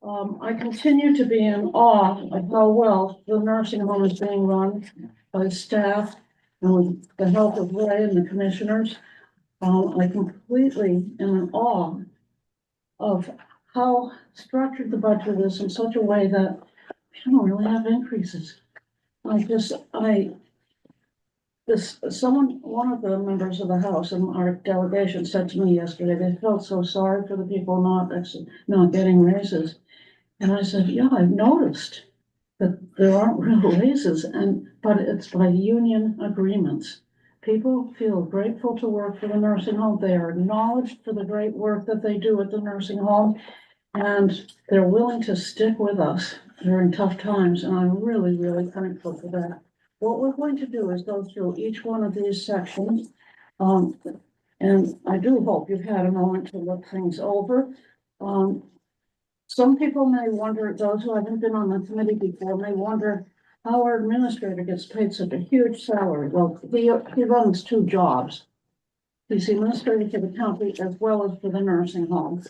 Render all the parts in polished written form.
I continue to be in awe of how well the nursing home is being run by staff and with the help of Ray and the commissioners. I completely am in awe of how structured the budget is in such a way that we don't really have increases. One of the members of the House and our delegation said to me yesterday, they felt so sorry for the people not getting raises. And I said, yeah, I've noticed that there aren't real raises, but it's by union agreements. People feel grateful to work for the nursing home. They are acknowledged for the great work that they do at the nursing home. And they're willing to stick with us during tough times. And I'm really, really thankful for that. What we're going to do is go through each one of these sections. And I do hope you've had a moment to look things over. Some people may wonder, those who haven't been on the committee before may wonder how our administrator gets paid such a huge salary. Well, he runs two jobs. He's the administrator for the county as well as for the nursing home.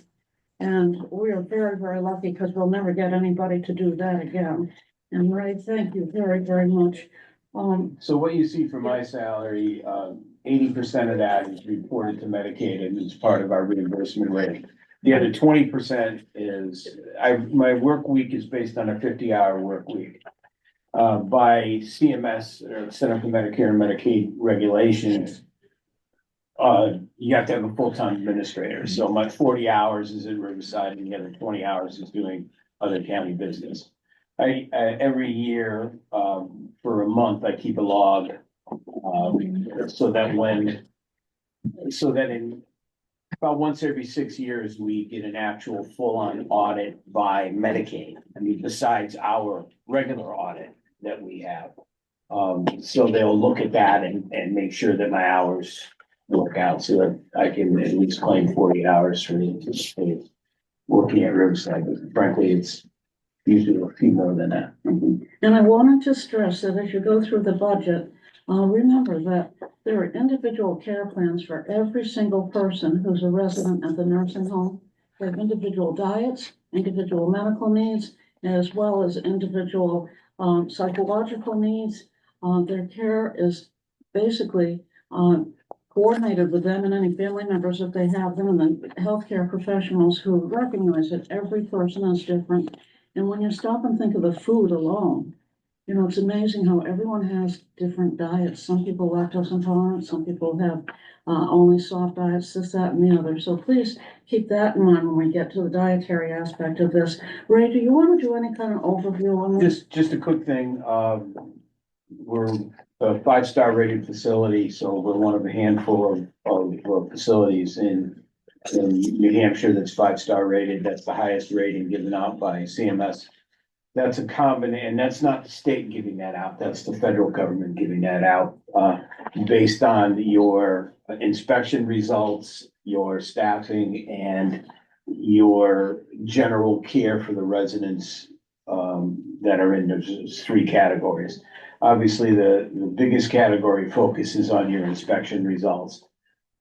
And we are very, very lucky because we'll never get anybody to do that again. And Ray, thank you very, very much. So what you see for my salary, 80% of that is reported to Medicaid and is part of our reimbursement rate. The other 20% is, my work week is based on a 50-hour work week. By CMS, or Center for Medicare and Medicaid regulations, you have to have a full-time administrator. So my 40 hours is in Riverside and the other 20 hours is doing other county business. Every year, for a month, I keep a log, so that in about once every 6 years, we get an actual full-on audit by Medicaid. I mean, besides our regular audit that we have. So they'll look at that and make sure that my hours work out so that I can at least claim 40 hours for working at Riverside. But frankly, it's usually a few more than that. And I wanted to stress that as you go through the budget, remember that there are individual care plans for every single person who's a resident at the nursing home. They have individual diets, individual medical needs, as well as individual psychological needs. Their care is basically coordinated with them and any family members that they have, them and the healthcare professionals who recognize that every person is different. And when you stop and think of the food alone, you know, it's amazing how everyone has different diets. Some people lactose intolerant, some people have only soft diets, this, that, and the other. So please keep that in mind when we get to the dietary aspect of this. Ray, do you want to do any kind of overview on this? Just a quick thing. We're a 5-star rated facility, so we're one of a handful of facilities in New Hampshire that's 5-star rated. That's the highest rating given out by CMS. That's a combination, and that's not the state giving that out. That's the federal government giving that out, based on your inspection results, your staffing, and your general care for the residents that are in those 3 categories. Obviously, the biggest category focuses on your inspection results.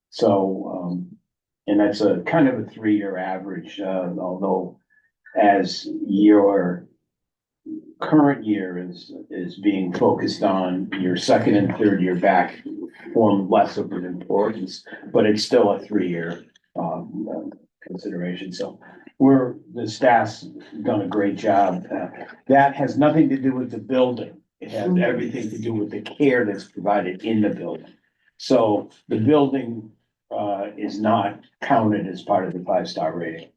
So, and that's a kind of a 3-year average, although as your current year is being focused on, your second and third year back form less of an importance, but it's still a 3-year consideration. So the staff's done a great job. That has nothing to do with the building. It has everything to do with the care that's provided in the building. So the building is not counted as part of the 5-star rating.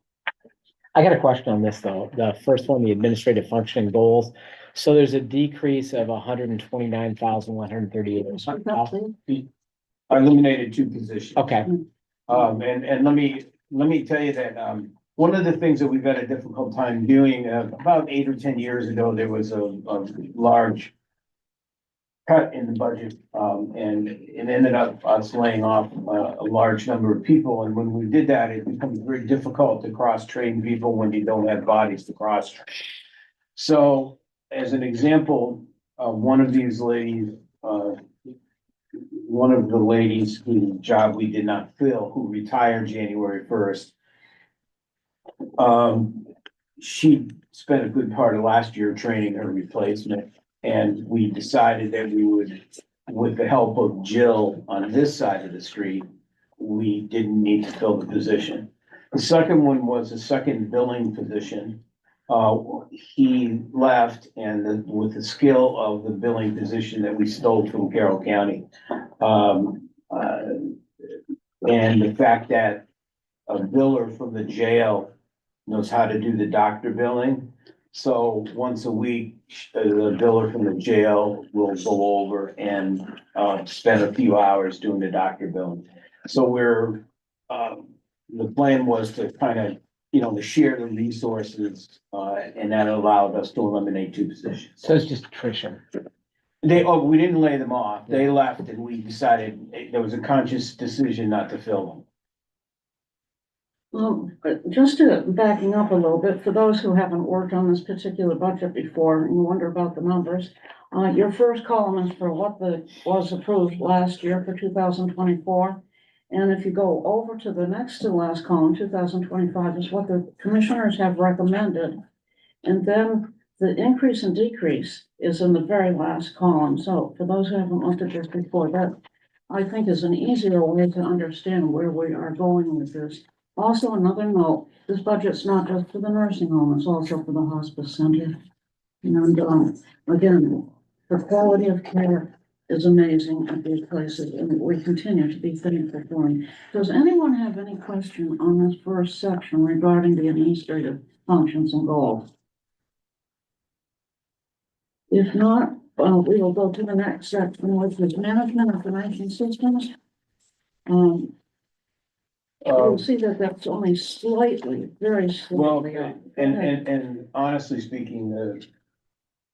I got a question on this though. The first one, the administrative function goals. So there's a decrease of 129,138. I eliminated 2 positions. Okay. And let me tell you that one of the things that we've had a difficult time doing, about 8 or 10 years ago, there was a large cut in the budget, and it ended up us laying off a large number of people. And when we did that, it becomes very difficult to cross-train people when you don't have bodies to cross-train. So as an example, one of these ladies, one of the ladies whose job we did not fill, who retired January 1st, she spent a good part of last year training her replacement. And we decided that we would, with the help of Jill on this side of the street, we didn't need to fill the position. The second one was a second billing position. He left and with the skill of the billing position that we stole from Carroll County. And the fact that a biller from the jail knows how to do the doctor billing. So once a week, the biller from the jail will go over and, spend a few hours doing the doctor billing. So the plan was to kind of, to share the resources, and that allowed us to eliminate 2 positions. So it's just attrition. We didn't lay them off. They left and we decided there was a conscious decision not to fill them. But just to backing up a little bit, for those who haven't worked on this particular budget before and wonder about the numbers, your first column is for what was approved last year for 2024. And if you go over to the next to last column, 2025 is what the commissioners have recommended. And then the increase and decrease is in the very last column. So for those who haven't looked at this before, that I think is an easier way to understand where we are going with this. Also, another note, this budget's not just for the nursing home, it's also for the hospice center. And, again, the quality of care is amazing at these places, and we continue to be thankful for them. Does anyone have any question on this first section regarding the administrative functions and goals? If not, we will go to the next section, which is management of information systems. You'll see that that's only slightly, very Well, slightly up. and honestly speaking,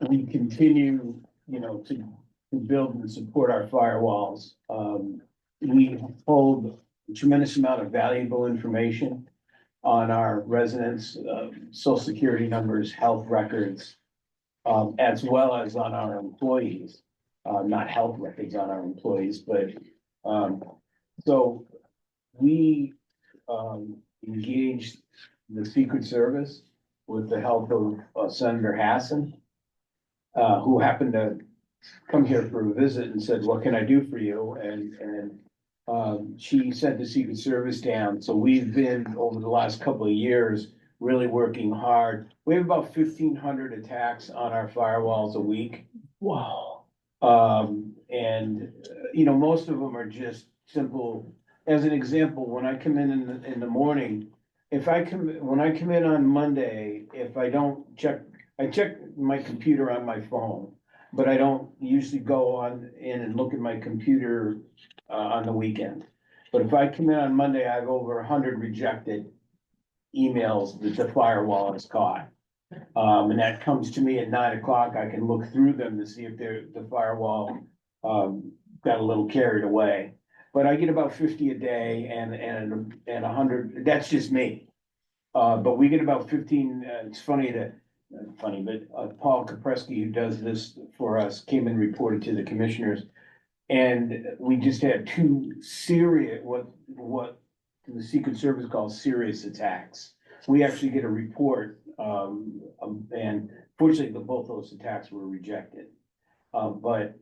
we continue, to build and support our firewalls. We hold a tremendous amount of valuable information on our residents, social security numbers, health records, as well as on our employees. Not health records on our employees, but, so we engaged the Secret Service with the help of Senator Hassan, who happened to come here for a visit and said, "What can I do for you?" And she sent the Secret Service down. So we've been, over the last couple of years, really working hard. We have about 1,500 attacks on our firewalls a week. Wow. And most of them are just simple. As an example, when I come in the morning, when I come in on Monday, if I don't I check my computer on my phone, but I don't usually go in and look at my computer, on the weekend. But if I come in on Monday, I have over 100 rejected emails that the firewall has caught. And that comes to me at 9 o'clock. I can look through them to see if the firewall, got a little carried away. But I get about 50 a day and 100, that's just me. But we get about 15, it's but Paul Kapreski, who does this for us, came and reported to the commissioners. And we just had 2 serious, what the Secret Service calls serious attacks. We actually get a report, and fortunately, both those attacks were rejected. We're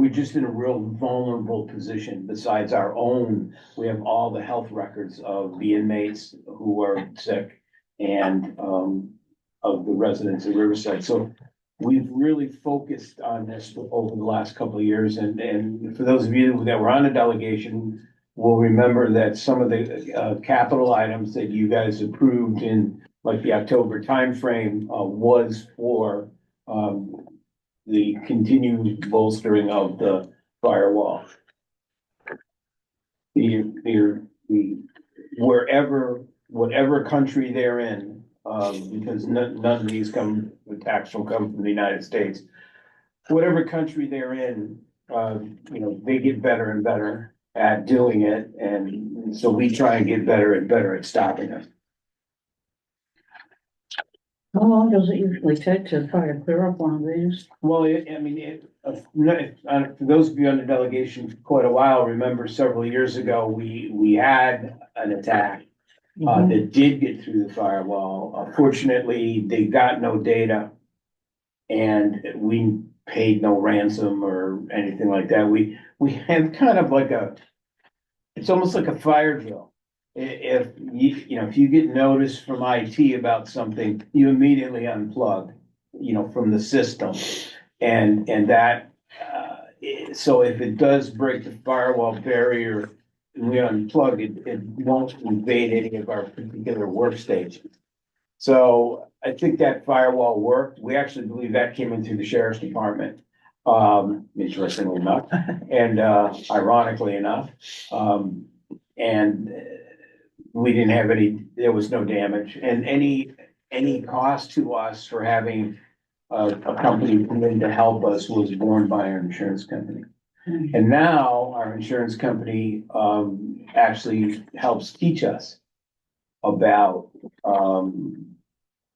just in a real vulnerable position. Besides our own, we have all the health records of the inmates who are sick and of the residents of Riverside. So we've really focused on this over the last couple of years. And for those of you that were on the delegation will remember that some of the capital items that you guys approved in like the October timeframe was for the continued bolstering of the firewall. Whatever country they're in, because none of these attacks will come from the United States. Whatever country they're in, they get better and better at doing it, and so we try and get better and better at stopping it. How long does it usually take to try to clear up one of these? Well, for those of you on the delegation for quite a while, remember several years ago, we had an attack that did get through the firewall. Fortunately, they got no data. And we paid no ransom or anything like that. We have kind of like it's almost like a fire drill. If if you get notice from IT about something, you immediately unplug, from the system. And that, so if it does break the firewall barrier and we unplug it, it won't invade any of our particular workstations. So I think that firewall worked. We actually believe that came in through the sheriff's department. Interestingly enough, and ironically enough, and we didn't have there was no damage, and any cost to us for having a company come in to help us was borne by our insurance company. And now our insurance company actually helps teach us about,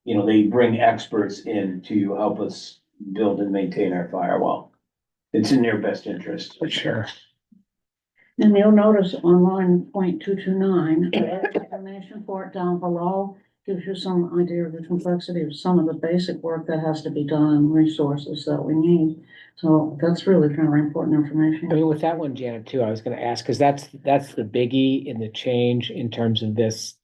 they bring experts in to help us build and maintain our firewall. It's in their best interest. For sure. And you'll notice on line .229, the explanation for it down below gives you some idea of the complexity of some of the basic work that has to be done and resources that we need. So that's really kind of important information. I mean, with that one, Janet, too, I was gonna ask, because that's the biggie in the change in terms of this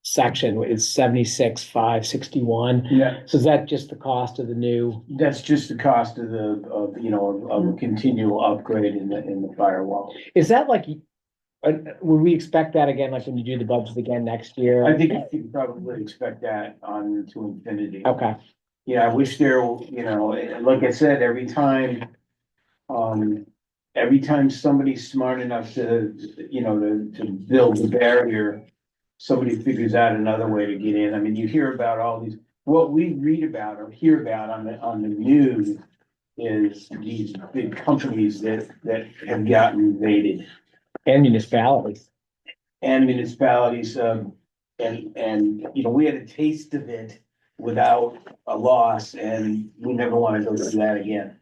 section is 76,561. Yeah, So is that just the cost of the new? that's just the cost of of a continual upgrade in the firewall. Is that like, would we expect that again, like when you do the budget again next year? I think you can probably expect that on to infinity. Okay, Yeah, I wish there, like I said, every time somebody's smart enough to build the barrier, somebody figures out another way to get in. I mean, you hear about all these, what we read about or hear about on the news is these big companies that have gotten invaded. and municipalities. And municipalities, and we had a taste of it without a loss, and we never want to go through that again.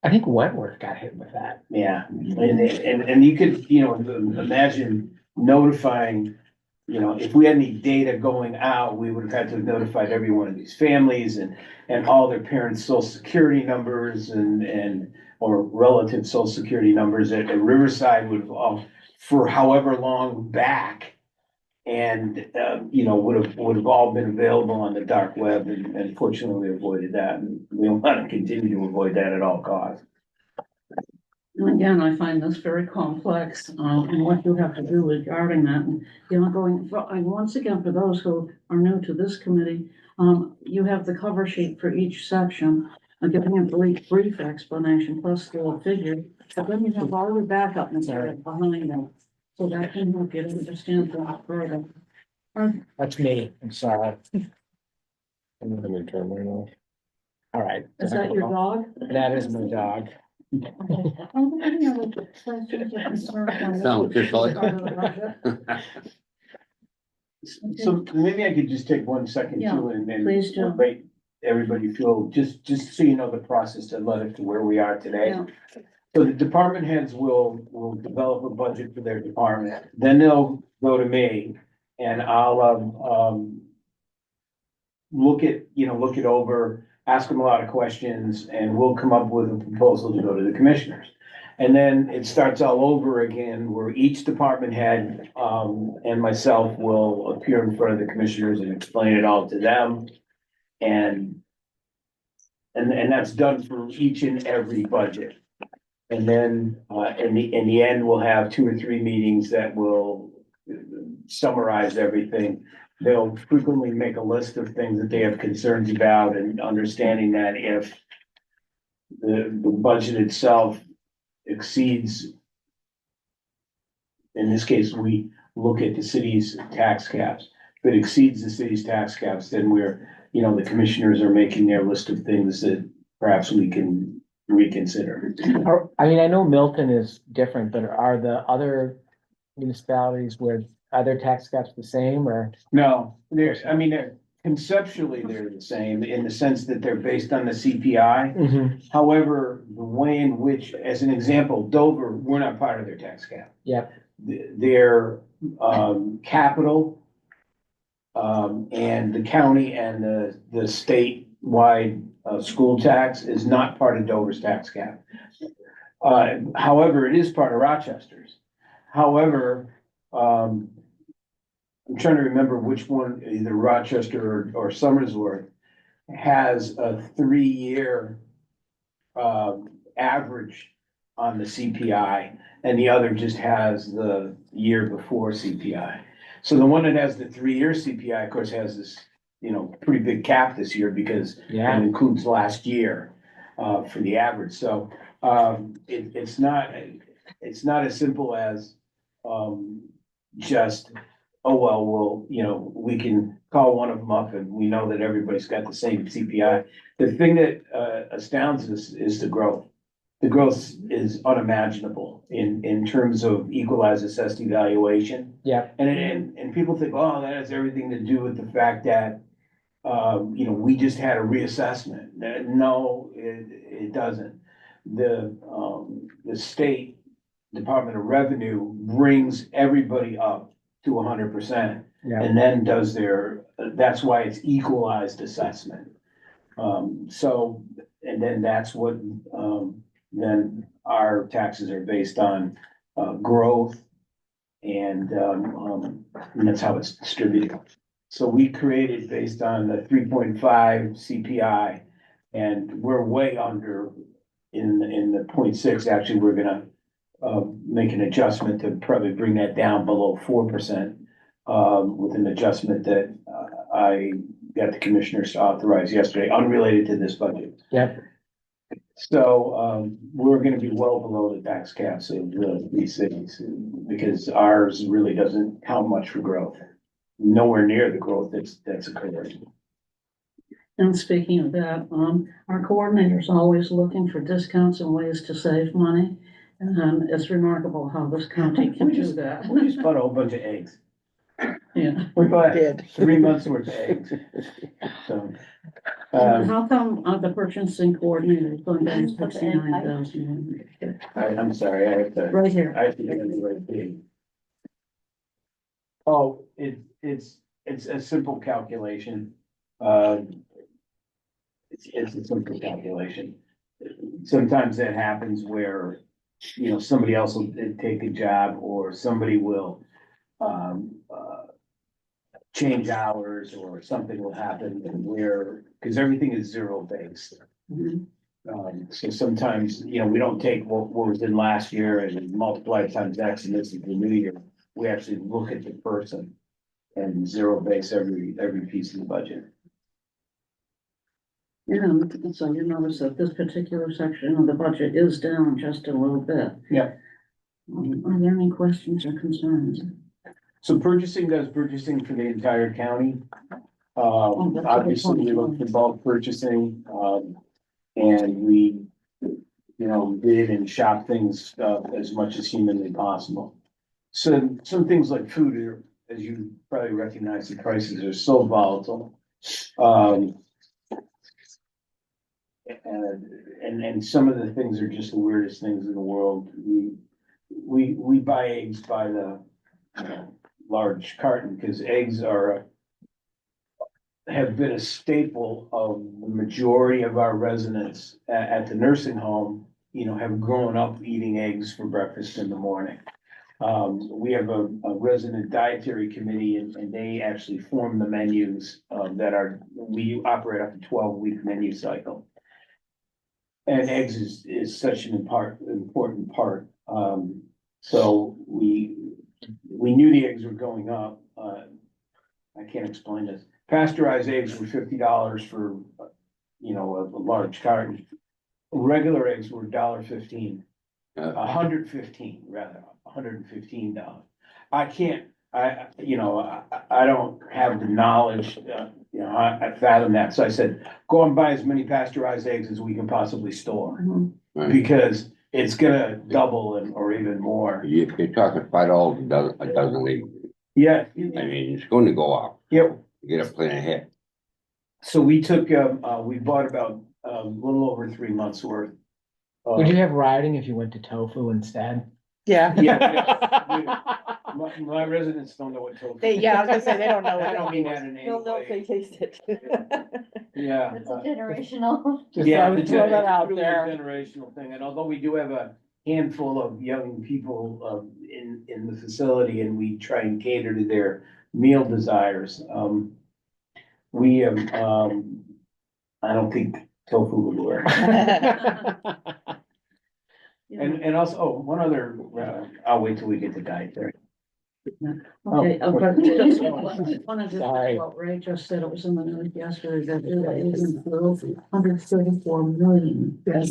I think Wentworth got hit with that. Yeah, and you could, imagine notifying, if we had any data going out, we would have had to have notified every one of these families and all their parents' social security numbers or relative social security numbers at Riverside would have all, for however long back. And, would have all been available on the dark web, and fortunately we avoided that, and we want to continue to avoid that at all costs. And again, I find this very complex, and what you have to do regarding that, and, and once again, for those who are new to this committee, you have the cover sheet for each section, giving a brief explanation plus the figure, but then you have all the backup material behind them. So that can help you to understand that further. That's me, I'm sorry. I'm gonna turn mine off. All right. Is that your dog? That is my dog. Okay. Are there any other questions or concerns on this? Sound good, Kelly. Part of the budget? So maybe I could just take 1 second Yeah, too, and please do. make everybody feel, just so you know the process that led us to where we are today. Yeah. So the department heads will develop a budget for their department, then they'll go to me and I'll, look it over, ask them a lot of questions, and we'll come up with a proposal to go to the commissioners. And then it starts all over again, where each department head, and myself will appear in front of the commissioners and explain it all to them. And that's done for each and every budget. And then, in the end, we'll have 2 or 3 meetings that will summarize everything. They'll frequently make a list of things that they have concerns about, and understanding that if the budget itself exceeds, in this case, we look at the city's tax caps. If it exceeds the city's tax caps, then the commissioners are making their list of things that perhaps we can reconsider. I mean, I know Milton is different, but are the other municipalities where, are their tax caps the same or? No, conceptually, they're the same in the sense that they're based on the CPI. Mhm. However, the way in which, as an example, Dover, we're not part of their tax cap. Yep. Their, capital, and the county and the statewide, school tax is not part of Dover's tax cap. However, it is part of Rochester's. However, I'm trying to remember which one, either Rochester or Somersworth, has a 3-year average on the CPI, and the other just has the year before CPI. So the one that has the 3-year CPI, of course, has this, pretty big cap this year because it Yeah, includes last year for the average. So it's not as simple as just, oh, well, we can call one of them up and we know that everybody's got the same CPI. The thing that astounds us is the growth. The growth is unimaginable in terms of equalized assessed evaluation. yeah, And people think, oh, that has everything to do with the fact that, we just had a reassessment. No, it doesn't. The state Department of Revenue brings everybody up to 100%. yeah. And then that's why it's equalized assessment. And then that's what, then our taxes are based on, growth. And that's how it's distributed. So we created based on the 3.5 CPI, and we're way under in the 0.6. Actually, we're gonna make an adjustment to probably bring that down below 4%, with an adjustment that I got the commissioners to authorize yesterday, unrelated to this budget. Yep. So we're gonna be well below the tax caps of these cities, because ours really doesn't count much for growth. Nowhere near the growth that's occurring. And speaking of that, our coordinator's always looking for discounts and ways to save money. And it's remarkable how this county can do that. We just bought a whole bunch of eggs. Yeah. We bought Did. 3 months worth of eggs. So, How come the purchasing coordinator is going down to 69,000? I'm sorry, I have to. Right here. I have to get the right thing. Oh, it's a simple calculation. It's a simple calculation. Sometimes that happens where, somebody else will take a job, or somebody will, change hours, or something will happen because everything is zero based. Mhm. So sometimes, we don't take what was in last year and multiply it times X, and this is the new year. We actually look at the person and zero base every piece of the budget. And so you notice that this particular section of the budget is down just a little bit. Yeah. Are there any questions or concerns? So purchasing does purchasing for the entire county. That's a good Obviously, we point. look for bulk purchasing, and we, bid and shop things, as much as humanly possible. So some things like food are, as you probably recognize, the prices are so volatile. And some of the things are just the weirdest things in the world. We buy eggs by the large carton, because eggs have been a staple of the majority of our residents at the nursing home, have grown up eating eggs for breakfast in the morning. We have a resident dietary committee, and they actually form the menus we operate off a 12-week menu cycle. And eggs is such an important part. So we knew the eggs were going up. I can't explain this. Pasteurized eggs were $50 for, a large carton. Regular eggs were $1.15. $115 rather, $115. I don't have the knowledge, I fathom that. So I said, go and buy as many pasteurized eggs as we can possibly store, Mhm. Right. because it's gonna double or even more. You're talking $5 a dozen eggs. Yeah, I mean, it's going to go up. yep, You get a plan ahead. So we took, we bought about, a little over 3 months worth. Would you have riding if you went to tofu instead? Yeah. My residents don't know what tofu. Yeah, I was gonna say, they don't know what I don't that mean means. that in any They'll know if they way. taste it. Yeah. It's a generational. Just Yeah, throw it's that out truly a there. generational thing, and although we do have a handful of young people, in the facility, and we try and cater to their meal desires, we, I don't think tofu would work. And also, oh, one other, I'll wait till we get to dietary. Okay, Oh, but just wanted to, Sorry. what Ray just said, it was in the news yesterday, that it is 134 million. Yeah.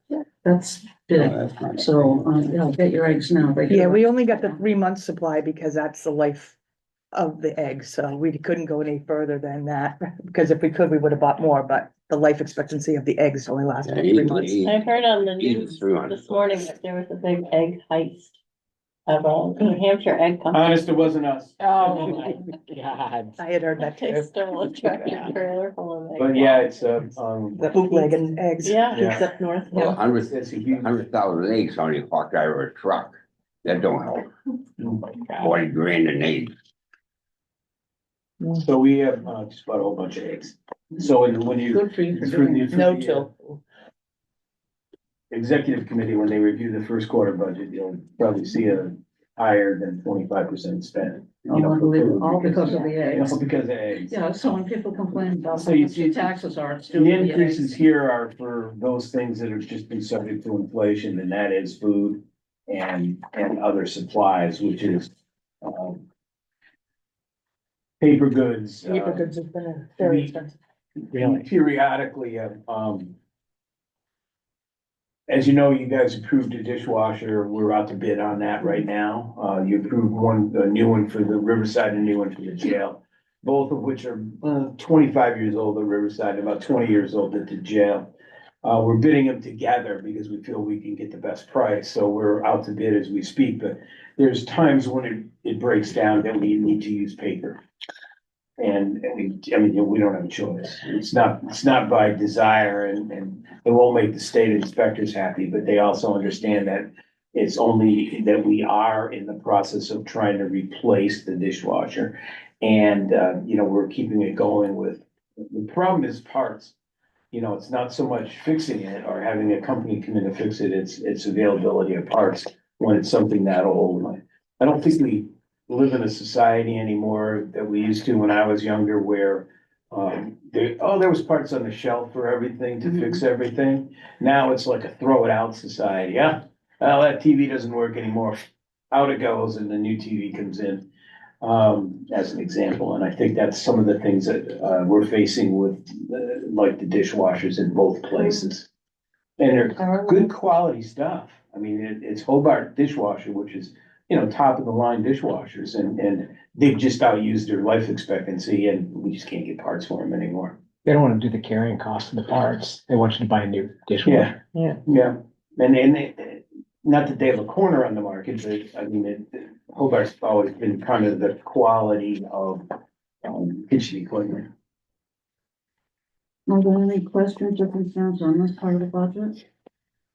Yeah. That's big, so, yeah, get your eggs now. Yeah, we only got the 3 month supply because that's the life of the eggs, so we couldn't go any further than that. Because if we could, we would have bought more, but the life expectancy of the eggs only lasts about 3 months. I've heard on the Even news 300. this morning that there was a big egg heist of a New Hampshire egg company. Honest, it wasn't us. Oh, my God. I had heard that They too, stole a tractor trailer full of eggs. But yeah, it's, the bootleg and eggs. Yeah, Yeah. it's up north. Well, Yeah. it's a huge. 100,000 eggs on a hawk driver a truck. That don't help. God. 40 grand an egg. So we have, just bought a whole bunch of eggs. So when you. Good for you for through doing the- it. through No the, till. Executive committee, when they review the first quarter budget, you'll probably see a higher than 25% spend. Oh, I believe it, all because of the You eggs. know, because of eggs. Yeah, so when people complain about So how you much see- the taxes are, it's due The to the increases eggs. here are for those things that have just been subject to inflation, and that is food and other supplies, which is, paper goods. Paper goods have been very expensive. Really? Periodically, as you know, you guys approved a dishwasher. We're out to bid on that right now. You approved a new one for the Riverside, and a new one for the jail. Both of which are 25 years old at Riverside, about 20 years old at the jail. We're bidding them together because we feel we can get the best price, so we're out to bid as we speak, but there's times when it breaks down that we need to use paper. And we don't have a choice. It's not by desire, and it won't make the state inspectors happy, but they also understand that it's only that we are in the process of trying to replace the dishwasher. And, we're keeping it going with, the problem is parts. It's not so much fixing it or having a company come in to fix it, it's availability of parts when it's something that old. I don't think we live in a society anymore that we used to when I was younger, where there was parts on the shelf for everything to fix everything. Now it's like a throw it out society. Yeah, well, that TV doesn't work anymore. Out it goes, and the new TV comes in, as an example. And I think that's some of the things that we're facing with, like the dishwashers in both places. And they're good quality stuff. I mean, it's Hobart dishwasher, which is, top of the line dishwashers, and they've just outused their life expectancy, and we just can't get parts for them anymore. They don't want to do the carrying cost of the parts. They want you to buy a new dishwasher. Yeah, and not that they have a corner on the market, but I mean, Hobart's always been kind of the quality of kitchen equipment. Are there any questions or concerns on this part of the budget?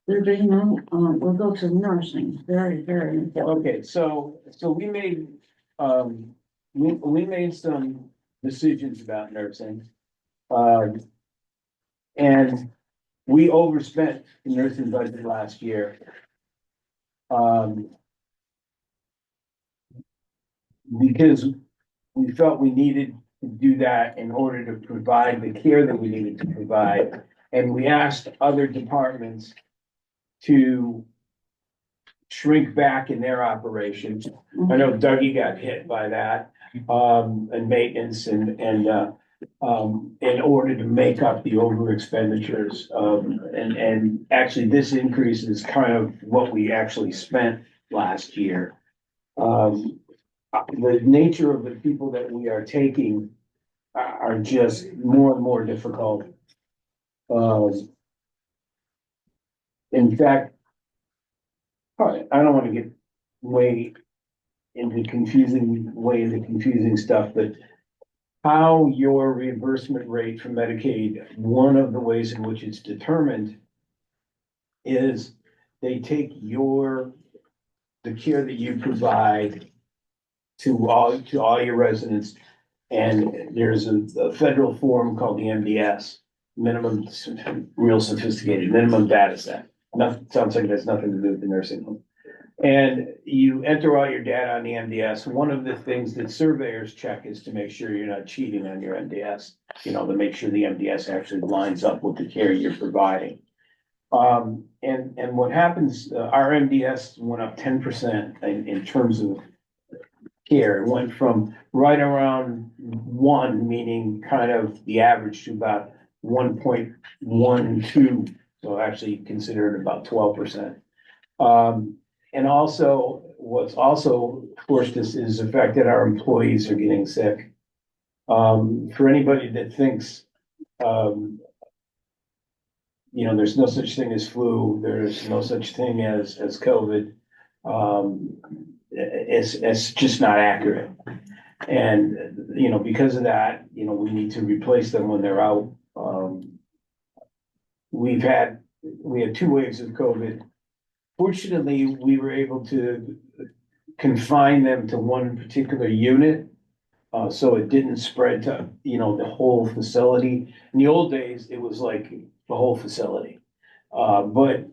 There being none, we'll go to nursing, very, very important. Okay, so we made, we made some decisions about nursing. And we overspent the nursing budget last year. Because we felt we needed to do that in order to provide the care that we needed to provide. And we asked other departments to shrink back in their operations. I know Dougie got hit by that, and maintenance and, in order to make up the over expenditures. And actually this increase is kind of what we actually spent last year. The nature of the people that we are taking are just more and more difficult. In fact, I don't want to get way into confusing stuff, but how your reimbursement rate from Medicaid, one of the ways in which it's determined is they take the care that you provide to all your residents. And there's a federal form called the MDS, minimum, real sophisticated, minimum data set. Nothing, sounds like it has nothing to do with the nursing home. And you enter all your data on the MDS. One of the things that surveyors check is to make sure you're not cheating on your MDS, to make sure the MDS actually lines up with the care you're providing. And what happens, our MDS went up 10% in terms of care. It went from right around 1, meaning kind of the average, to about 1.12. So actually considered about 12%. And also, what's also forced us is the fact that our employees are getting sick. For anybody that thinks, there's no such thing as flu, there's no such thing as COVID. It's just not accurate. And, because of that, we need to replace them when they're out. We had 2 waves of COVID. Fortunately, we were able to confine them to one particular unit. So it didn't spread to, the whole facility. In the old days, it was like the whole facility. But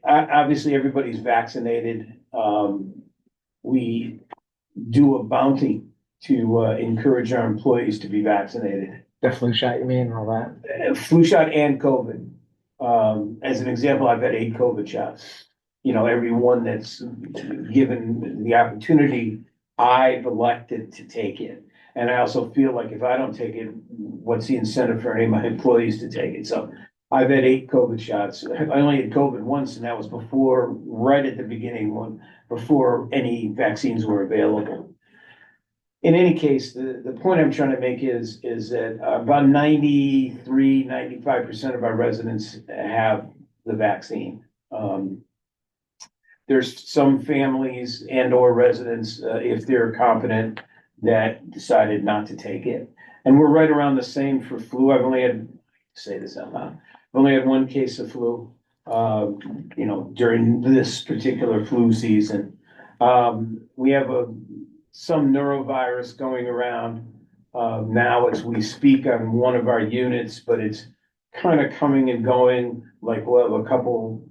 obviously everybody's vaccinated. We do a bounty to encourage our employees to be vaccinated. The flu shot, you mean, and all that? Flu shot and COVID. As an example, I've had 8 COVID shots. Every one that's given the opportunity, I've elected to take it. And I also feel like if I don't take it, what's the incentive for any of my employees to take it? So I've had 8 COVID shots. I only had COVID once, and that was right at the beginning, before any vaccines were available. In any case, the point I'm trying to make is that about 95% of our residents have the vaccine. There's some families and or residents, if they're competent, that decided not to take it. And we're right around the same for flu. I've only had, say this out loud, I've only had 1 case of flu, during this particular flu season. We have some neurovirus going around now as we speak on one of our units, but it's kind of coming and going. Like we'll have a couple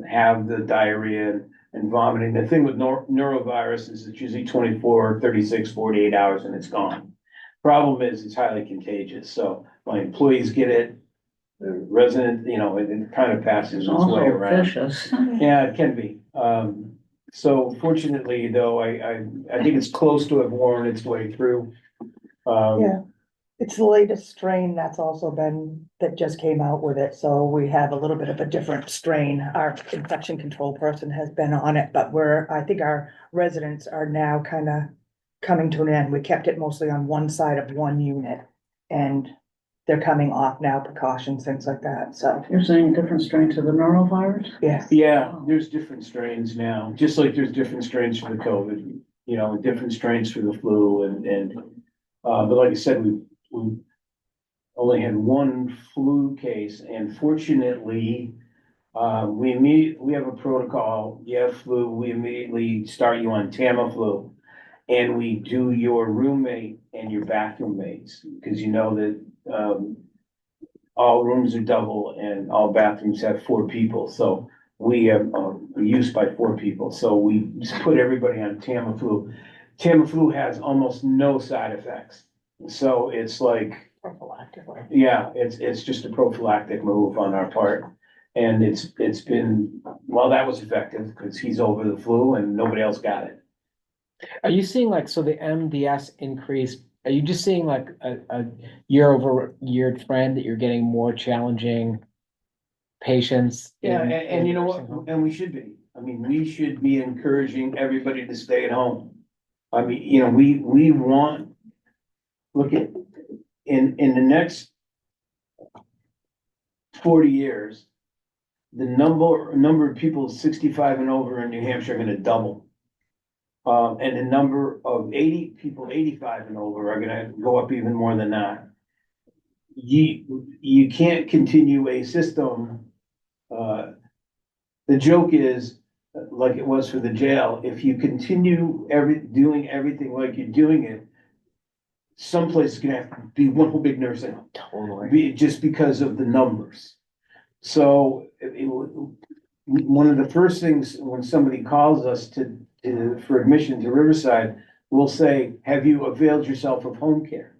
have the diarrhea and vomiting. The thing with neurovirus is it's usually 24, 36, 48 hours and it's gone. Problem is it's highly contagious. So my employees get it, the resident, it kind of passes It's its way also around. vicious. Yeah, it can be. So fortunately, though, I think it's close to have worn its way through. Yeah, it's the latest strain that just came out with it, so we have a little bit of a different strain. Our infection control person has been on it, but I think our residents are now kind of coming to an end. We kept it mostly on one side of one unit, and they're coming off now, precautions, things like that, so, You're saying different strains of the norovirus? yeah. Yeah, there's different strains now, just like there's different strains for the COVID, different strains for the flu but like I said, we only had 1 flu case, and fortunately, we have a protocol. You have flu, we immediately start you on Tamiflu, and we do your roommate and your bathroom mates, because that all rooms are double and all bathrooms have 4 people. So we have used by 4 people. So we just put everybody on Tamiflu. Tamiflu has almost no side effects. So it's like, yeah, it's just a prophylactic move on our part. And it's been, well, that was effective because he's over the flu and nobody else got it. Are you seeing so the MDS increase, are you just seeing a year-over-year trend that you're getting more challenging patients? Yeah, in and you know nursing what, home? and we should be. I mean, we should be encouraging everybody to stay at home. I mean, we want, look at, in the next 40 years, the number of people 65 and over in New Hampshire are gonna double. And the number of 85 and over are gonna go up even more than that. You can't continue a system, the joke is, like it was for the jail, if you continue doing everything like you're doing it, someplace is gonna have to be one whole big nursing home, just because of the numbers. So one of the first things when somebody calls us for admission to Riverside, we'll say, have you availed yourself of home care?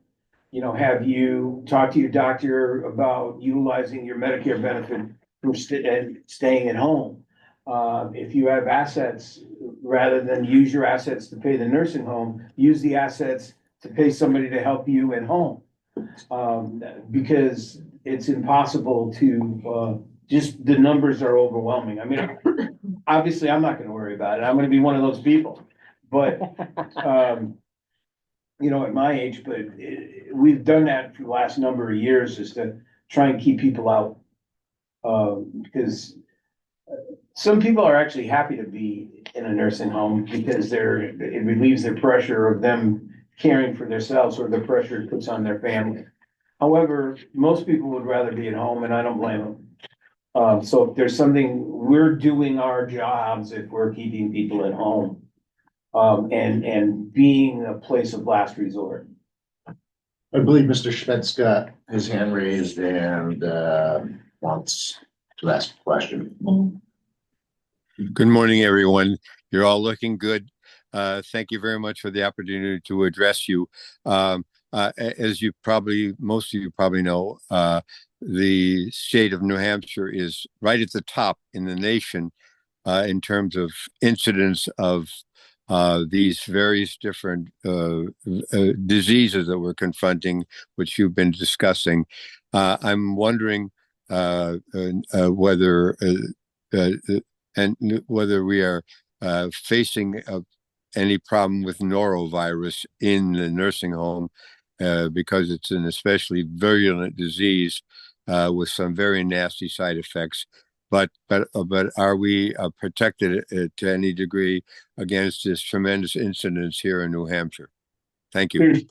You know, have you talked to your doctor about utilizing your Medicare benefit for staying at home? If you have assets, rather than use your assets to pay the nursing home, use the assets to pay somebody to help you at home. Because it's impossible to, just the numbers are overwhelming. I mean, obviously, I'm not gonna worry about it. I'm gonna be one of those people. But, you know, at my age, but we've done that for the last number of years, is to try and keep people out. Because some people are actually happy to be in a nursing home because it relieves their pressure of them caring for themselves, or the pressure it puts on their family. However, most people would rather be at home, and I don't blame them. So if there's something, we're doing our jobs if we're keeping people at home. And being a place of last resort. I believe Mr. Schmidt's got his hand raised and wants to ask a question. Good morning, everyone. You're all looking good. Thank you very much for the opportunity to address you. As most of you probably know, the state of New Hampshire is right at the top in the nation in terms of incidence of these various different diseases that we're confronting, which you've been discussing. I'm wondering whether we are facing any problem with norovirus in the nursing home, because it's an especially virulent disease with some very nasty side effects. But are we protected to any degree against this tremendous incidence here in New Hampshire? Thank you.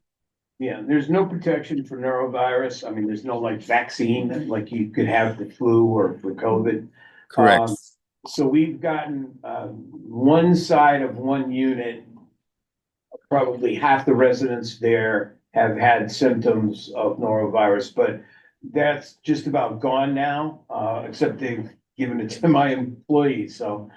There's no protection for norovirus. I mean, there's no like vaccine like you could have for flu or for COVID. Correct. So we've gotten one side of one unit, probably half the residents there have had symptoms of norovirus, but that's just about gone now, except they've given it to my employees. So,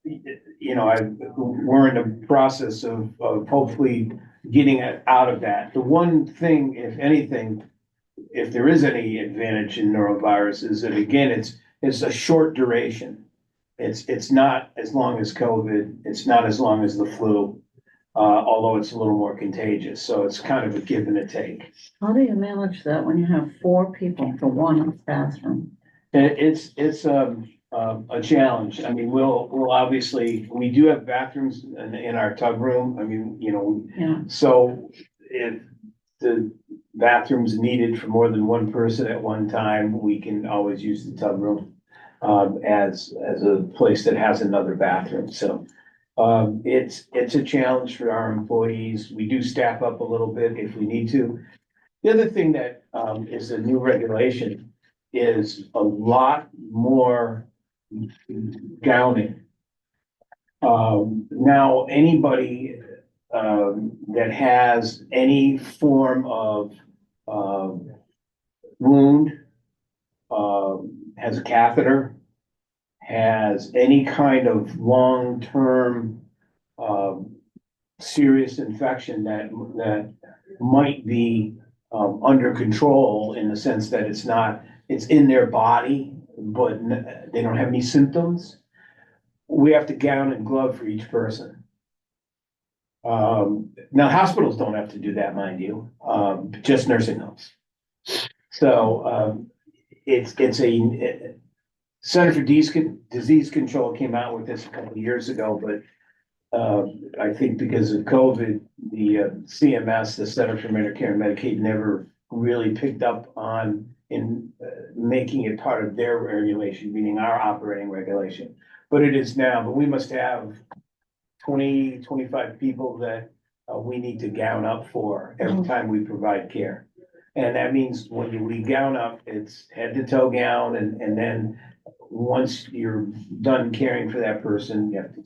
you know, we're in the process of hopefully getting it out of that. The one thing, if anything, if there is any advantage in norovirus, is that again, it's a short duration. It's not as long as COVID. It's not as long as the flu, although it's a little more contagious. So it's kind of a give and a take. How do you manage that when you have 4 people for one bathroom? It's a challenge. I mean, we'll obviously, we do have bathrooms in our tub room. I mean, you know, Yeah. so if the bathroom's needed for more than one person at one time, we can always use the tub room as a place that has another bathroom. So it's a challenge for our employees. We do staff up a little bit if we need to. The other thing that is a new regulation is a lot more gowning. Now, anybody that has any form of wound, has a catheter, has any kind of long-term serious infection that might be under control, in the sense that it's in their body, but they don't have any symptoms, we have to gown and glove for each person. Now, hospitals don't have to do that, mind you, just nursing homes. So it's a Center for Disease Control came out with this a couple of years ago, but I think because of COVID, the CMS, the Center for Medicare and Medicaid, never really picked up on making it part of their regulation, meaning our operating regulation. But it is now. But we must have 25 people that we need to gown up for every time we provide care. And that means when we gown up, it's head to toe gown, and then once you're done caring for that person, you have to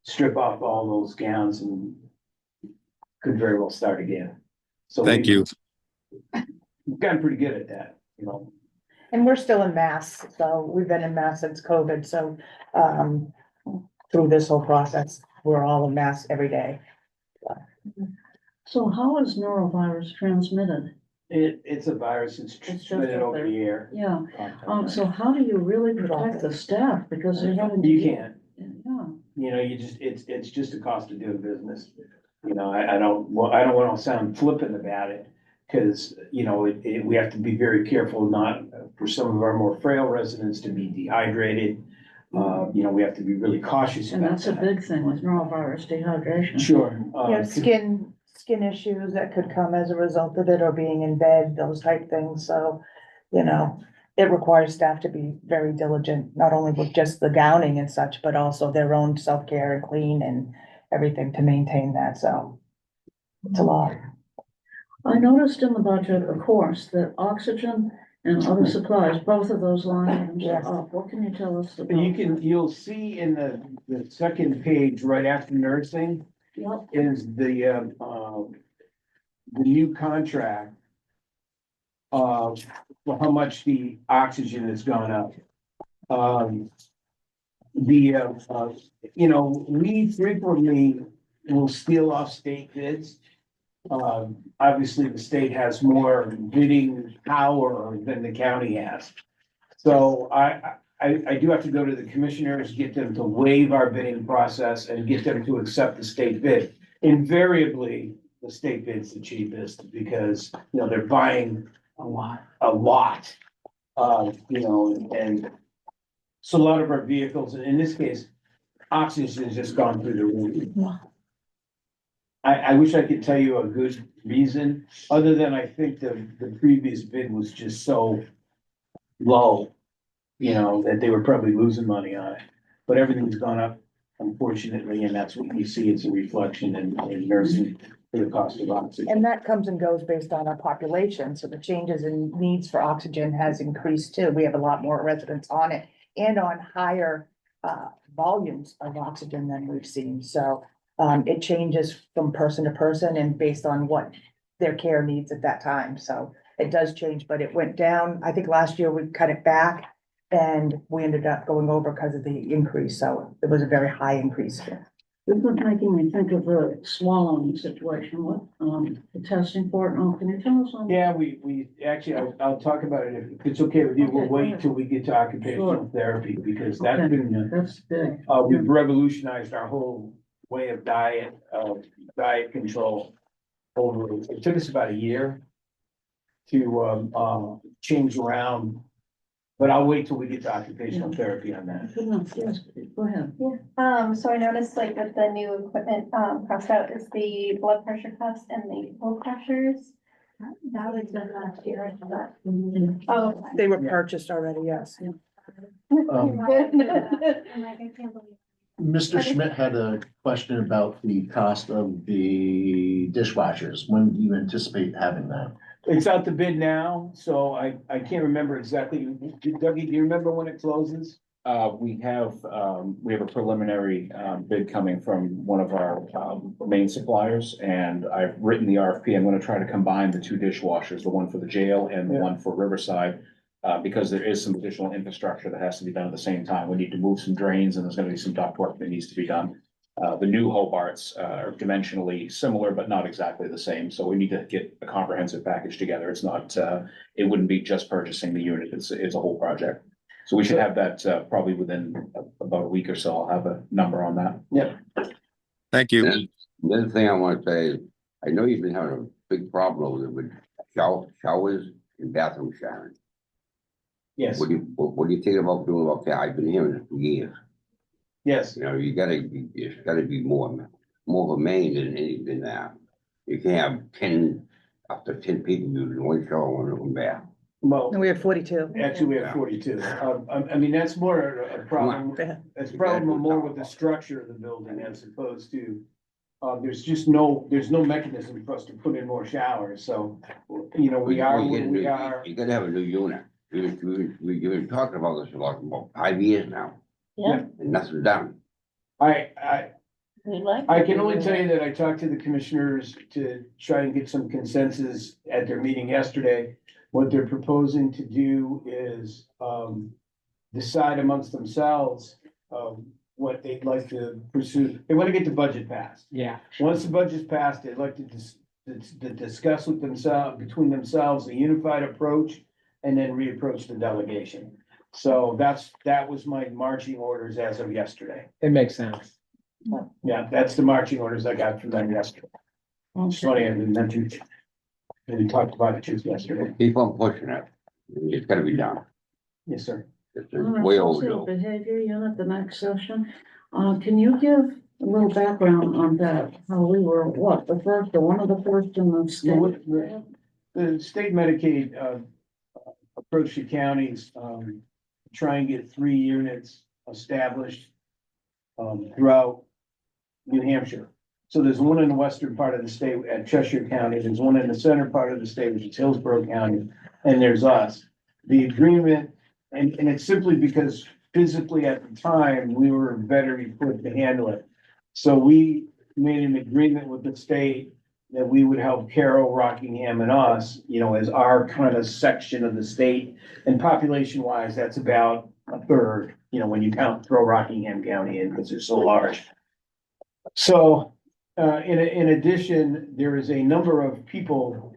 strip off all those gowns and could very well start again. So Thank you. We've gotten pretty good at that, you know. And we're still in mass, so we've been in mass since COVID, so, through this whole process, we're all in mass every day. So how is norovirus transmitted? It's a virus, it's just transmitted up over there. the air. Yeah, so how do you really protect the staff? Because they're having. You can't, Yeah, you know, it's just a cost of doing business. You know, I don't want to sound flippant about it, because, you know, we have to be very careful not for some of our more frail residents to be dehydrated. You know, we have to be really cautious and about that's a that. big thing with norovirus, dehydration. Sure. You know, skin issues that could come as a result of it, or being in bed, those type things, so, you know, it requires staff to be very diligent, not only with just the gowning and such, but also their own self-care and clean and everything to maintain that, so it's a lot. I noticed in the budget, of course, that oxygen and other supplies, both of those line items Yes. are up. What can you tell us about? You'll see in the second page, right after nursing, Yep, is the new contract for how much the oxygen has gone up. You know, we frequently will steal off state bids. Obviously, the state has more bidding power than the county has. So I do have to go to the commissioners, get them to waive our bidding process and get them to accept the state bid. Invariably, the state bid's the cheapest because, you know, they're buying a lot. You know, and so a lot of our vehicles, in this case, oxygen has just gone through the roof. I wish I could tell you a good reason, other than I think the previous bid was just so low, you know, that they were probably losing money on it. But everything's gone up, unfortunately, and that's what you see. It's a reflection in nursing for the cost of oxygen. And that comes and goes based on our population, so the changes in needs for oxygen has increased too. We have a lot more residents on it and on higher volumes of oxygen than we've seen, so it changes from person to person and based on what their care needs at that time, so it does change, but it went down. I think last year we cut it back and we ended up going over because of the increase, so it was a very high increase. this is making me think of the swallowing situation, what, the testing for it. Oh, can you tell us on? Yeah, we actually, I'll talk about it if it's okay with you. We'll Okay, go wait ahead. till we get to occupational Sure. therapy because that's Okay. been, That's big. we've revolutionized our whole way of diet control over, it took us about a year to change around. But I'll wait till we get to occupational therapy on that. Good enough, yes, go ahead. So I noticed like with the new equipment, crossed out is the blood pressure cuffs and the blood pressures. That was done last year, I thought. Oh. They were purchased already, yes. I'm like, I can't believe. Mr. Schmidt had a question about the cost of the dishwashers. When do you anticipate having that? It's out to bid now, so I can't remember exactly. Dougie, do you remember when it closes? We have a preliminary bid coming from one of our main suppliers, and I've written the RFP. I'm gonna try to combine the two dishwashers, the one for the jail and the one for Riverside. Because there is some additional infrastructure that has to be done at the same time. We need to move some drains and there's gonna be some ductwork that needs to be done. The new Hobarts are dimensionally similar, but not exactly the same, so we need to get a comprehensive package together. It's not, it wouldn't be just purchasing the unit, it's a whole project. So we should have that probably within about a week or so. I'll have a number on that. Yeah. Thank you. And the other thing I want to say is, I know you've been having a big problem with showers and bathroom showering. Yes, What do you think about doing about that? I've been hearing it for years. yes. You know, it's gotta be more of a main than anything that. You can't have up to 10 people using one shower, one bath. Well, And we have 42. actually, we have 42. I mean, that's more a problem. Yeah. It's probably more with the structure of the building as opposed to, there's no mechanism for us to put in more showers, so, you know, we are, Well, we are. You gotta have a new unit. We've been talking about this for like about 5 years now, Yeah, and nothing's done. we like. I can only tell you that I talked to the commissioners to try and get some consensus at their meeting yesterday. What they're proposing to do is, decide amongst themselves, what they'd like to pursue. They want to get the budget passed. Yeah. Once the budget's passed, they'd like to discuss with themselves, between themselves, a unified approach and then reapproach the delegation. So that was my marching orders as of yesterday. It makes sense. Yeah, that's the marching orders I got from them yesterday. It's funny, I didn't mention, we talked about it just yesterday. Keep on pushing it. It's gotta be done. Yes, sir. It's On our way social overdue. behavior unit, the next session, can you give a little background on that? How we were, what, the first, or one of the first in the state? The state Medicaid, approached the counties, try and get 3 units established, throughout New Hampshire. So there's one in the western part of the state at Cheshire County, there's one in the center part of the state, which is Hillsborough County, and there's us. The agreement, and it's simply because physically at the time, we were better equipped to handle it. So we made an agreement with the state that we would help Carroll, Rockingham, and us, you know, as our kind of section of the state. And population wise, that's about a third, you know, when you throw Rockingham County in, because they're so large. So, in addition, there is a number of people,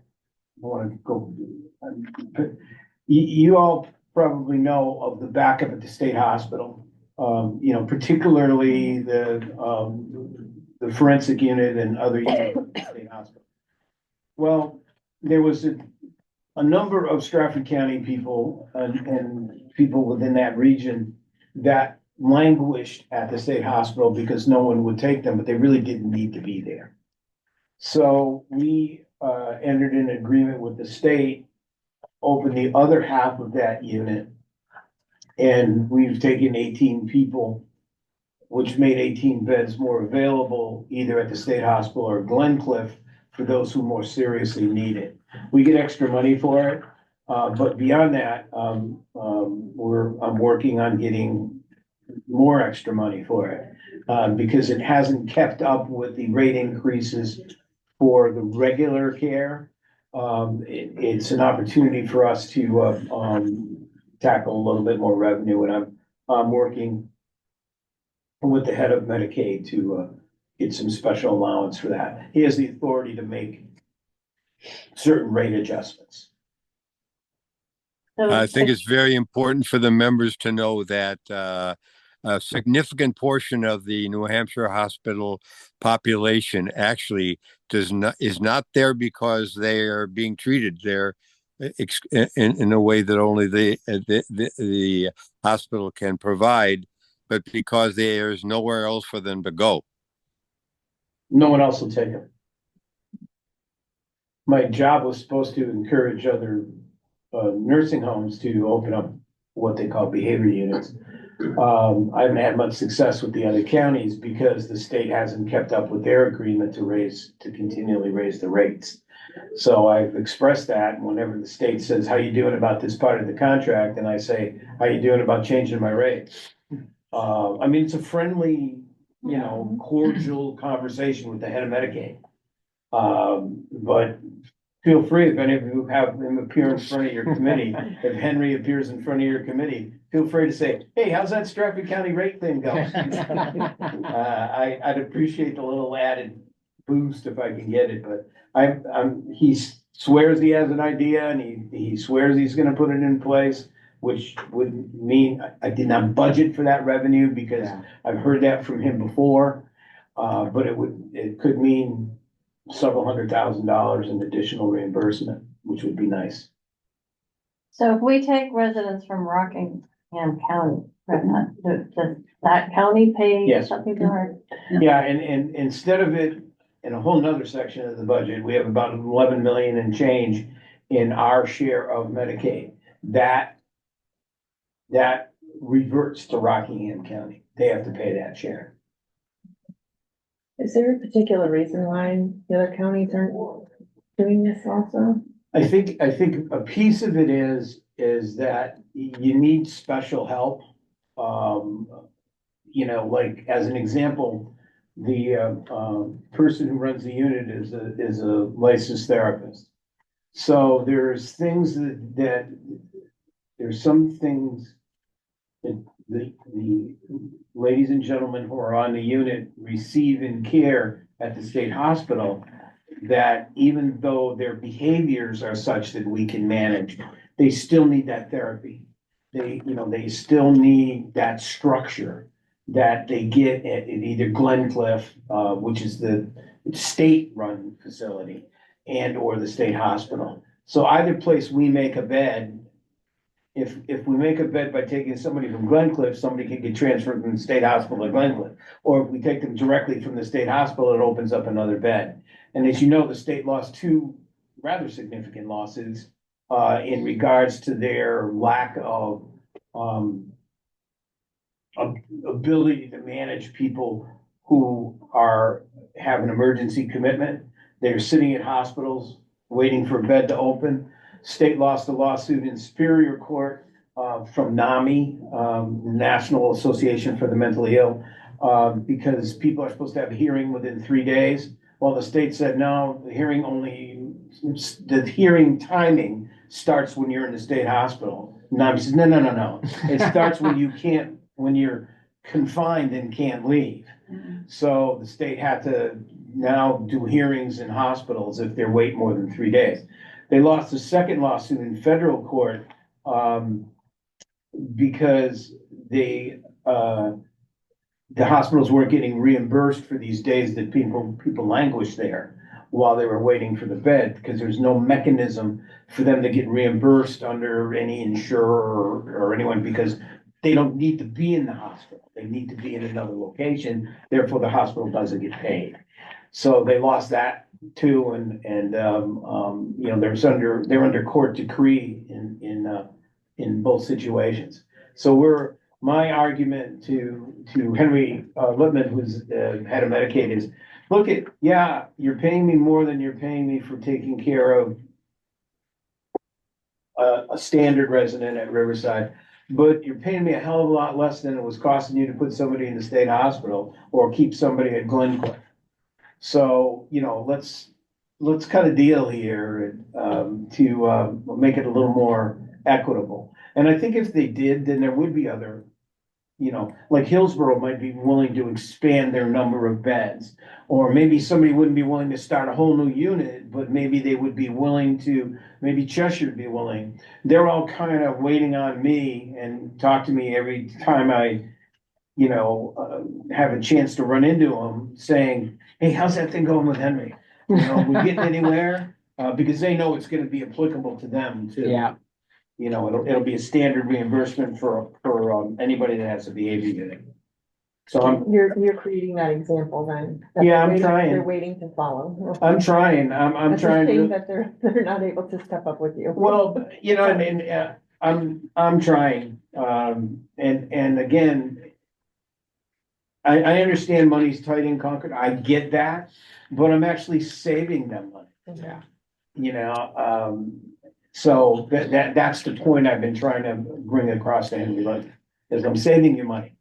I want to go, you all probably know of the backup at the state hospital. You know, particularly the forensic unit and other units at the state hospital. Well, there was a number of Strafford County people and people within that region that languished at the state hospital because no one would take them, but they really didn't need to be there. So we entered an agreement with the state over the other half of that unit. And we've taken 18 people, which made 18 beds more available either at the state hospital or Glencliff for those who more seriously need it. We get extra money for it, but beyond that, I'm working on getting more extra money for it, because it hasn't kept up with the rate increases for the regular care. It's an opportunity for us to tackle a little bit more revenue, and I'm working with the head of Medicaid to get some special allowance for that. He has the authority to make certain rate adjustments. I think it's very important for the members to know that a significant portion of the New Hampshire hospital population actually is not there because they are being treated there in a way that only the hospital can provide, but because there's nowhere else for them to go. No one else will take them. My job was supposed to encourage other nursing homes to open up what they call behavior units. I haven't had much success with the other counties because the state hasn't kept up with their agreement to continually raise the rates. So I've expressed that whenever the state says, how you doing about this part of the contract? And I say, how you doing about changing my rates? I mean, it's a friendly, you know, cordial conversation with the head of Medicaid. But feel free, if any of you have him appear in front of your committee, if Henry appears in front of your committee, feel free to say, hey, how's that Strafford County rate thing going? I'd appreciate the little added boost if I can get it, but he swears he has an idea and he swears he's gonna put it in place, which would mean I did not budget for that revenue because I've heard that from him before. But it could mean several $100,000 in additional reimbursement, which would be nice. So if we take residents from Rockingham County, does that county pay Yes. something to her? Yeah, and instead of it in a whole nother section of the budget, we have about 11 million and change in our share of Medicaid. that reverts to Rockingham County. They have to pay that share. Is there a particular reason why the other counties aren't doing this also? I think a piece of it is that you need special help. You know, like as an example, the person who runs the unit is a licensed therapist. So there's things that there's some things that the ladies and gentlemen who are on the unit receive in care at the state hospital, that even though their behaviors are such that we can manage, they still need that therapy. They still need that structure that they get at either Glencliff, which is the state-run facility, and or the state hospital. So either place we make a bed, if we make a bed by taking somebody from Glencliff, somebody can get transferred from the state hospital to Glencliff. Or if we take them directly from the state hospital, it opens up another bed. And as you know, the state lost two rather significant losses in regards to their lack of ability to manage people who have an emergency commitment. They're sitting at hospitals waiting for a bed to open. State lost a lawsuit in Superior Court from NAMI, National Association for the Mentally Ill, because people are supposed to have a hearing within 3 days. Well, the state said, no, the hearing timing starts when you're in the state hospital. NAMI says, no. It starts when you're confined and can't leave. So the state had to now do hearings in hospitals if they're waiting more than 3 days. They lost a second lawsuit in federal court because the hospitals weren't getting reimbursed for these days that people languished there while they were waiting for the bed, because there's no mechanism for them to get reimbursed under any insurer or anyone, because they don't need to be in the hospital. They need to be in another location. Therefore, the hospital doesn't get paid. So they lost that too, and you know, they're under court decree in both situations. So my argument to Henry Lippman, who's head of Medicaid, is look at, yeah, you're paying me more than you're paying me for taking care of a standard resident at Riverside, but you're paying me a hell of a lot less than it was costing you to put somebody in the state hospital or keep somebody at Glencliff. So, you know, let's cut a deal here to make it a little more equitable. And I think if they did, then there would be other, you know, like Hillsborough might be willing to expand their number of beds, or maybe somebody wouldn't be willing to start a whole new unit, but maybe they would be willing to, maybe Cheshire would be willing. They're all kind of waiting on me and talk to me every time I, you know, have a chance to run into them saying, hey, how's that thing going with Henry? You know, we getting anywhere? Because they know it's gonna be applicable to them too. Yeah. You know, it'll be a standard reimbursement for anybody that has a behavior unit. So You're creating that example then. Yeah, I'm trying. They're waiting to follow. I'm trying, I'm It's a trying shame to, that they're not able to step up with you. well, you know, I mean, I'm trying, and again, I understand money's tight in Concord, I get that, but I'm actually saving them money. Yeah. You know, so that's the point I've been trying to bring across to Henry Lippman, is I'm saving you money.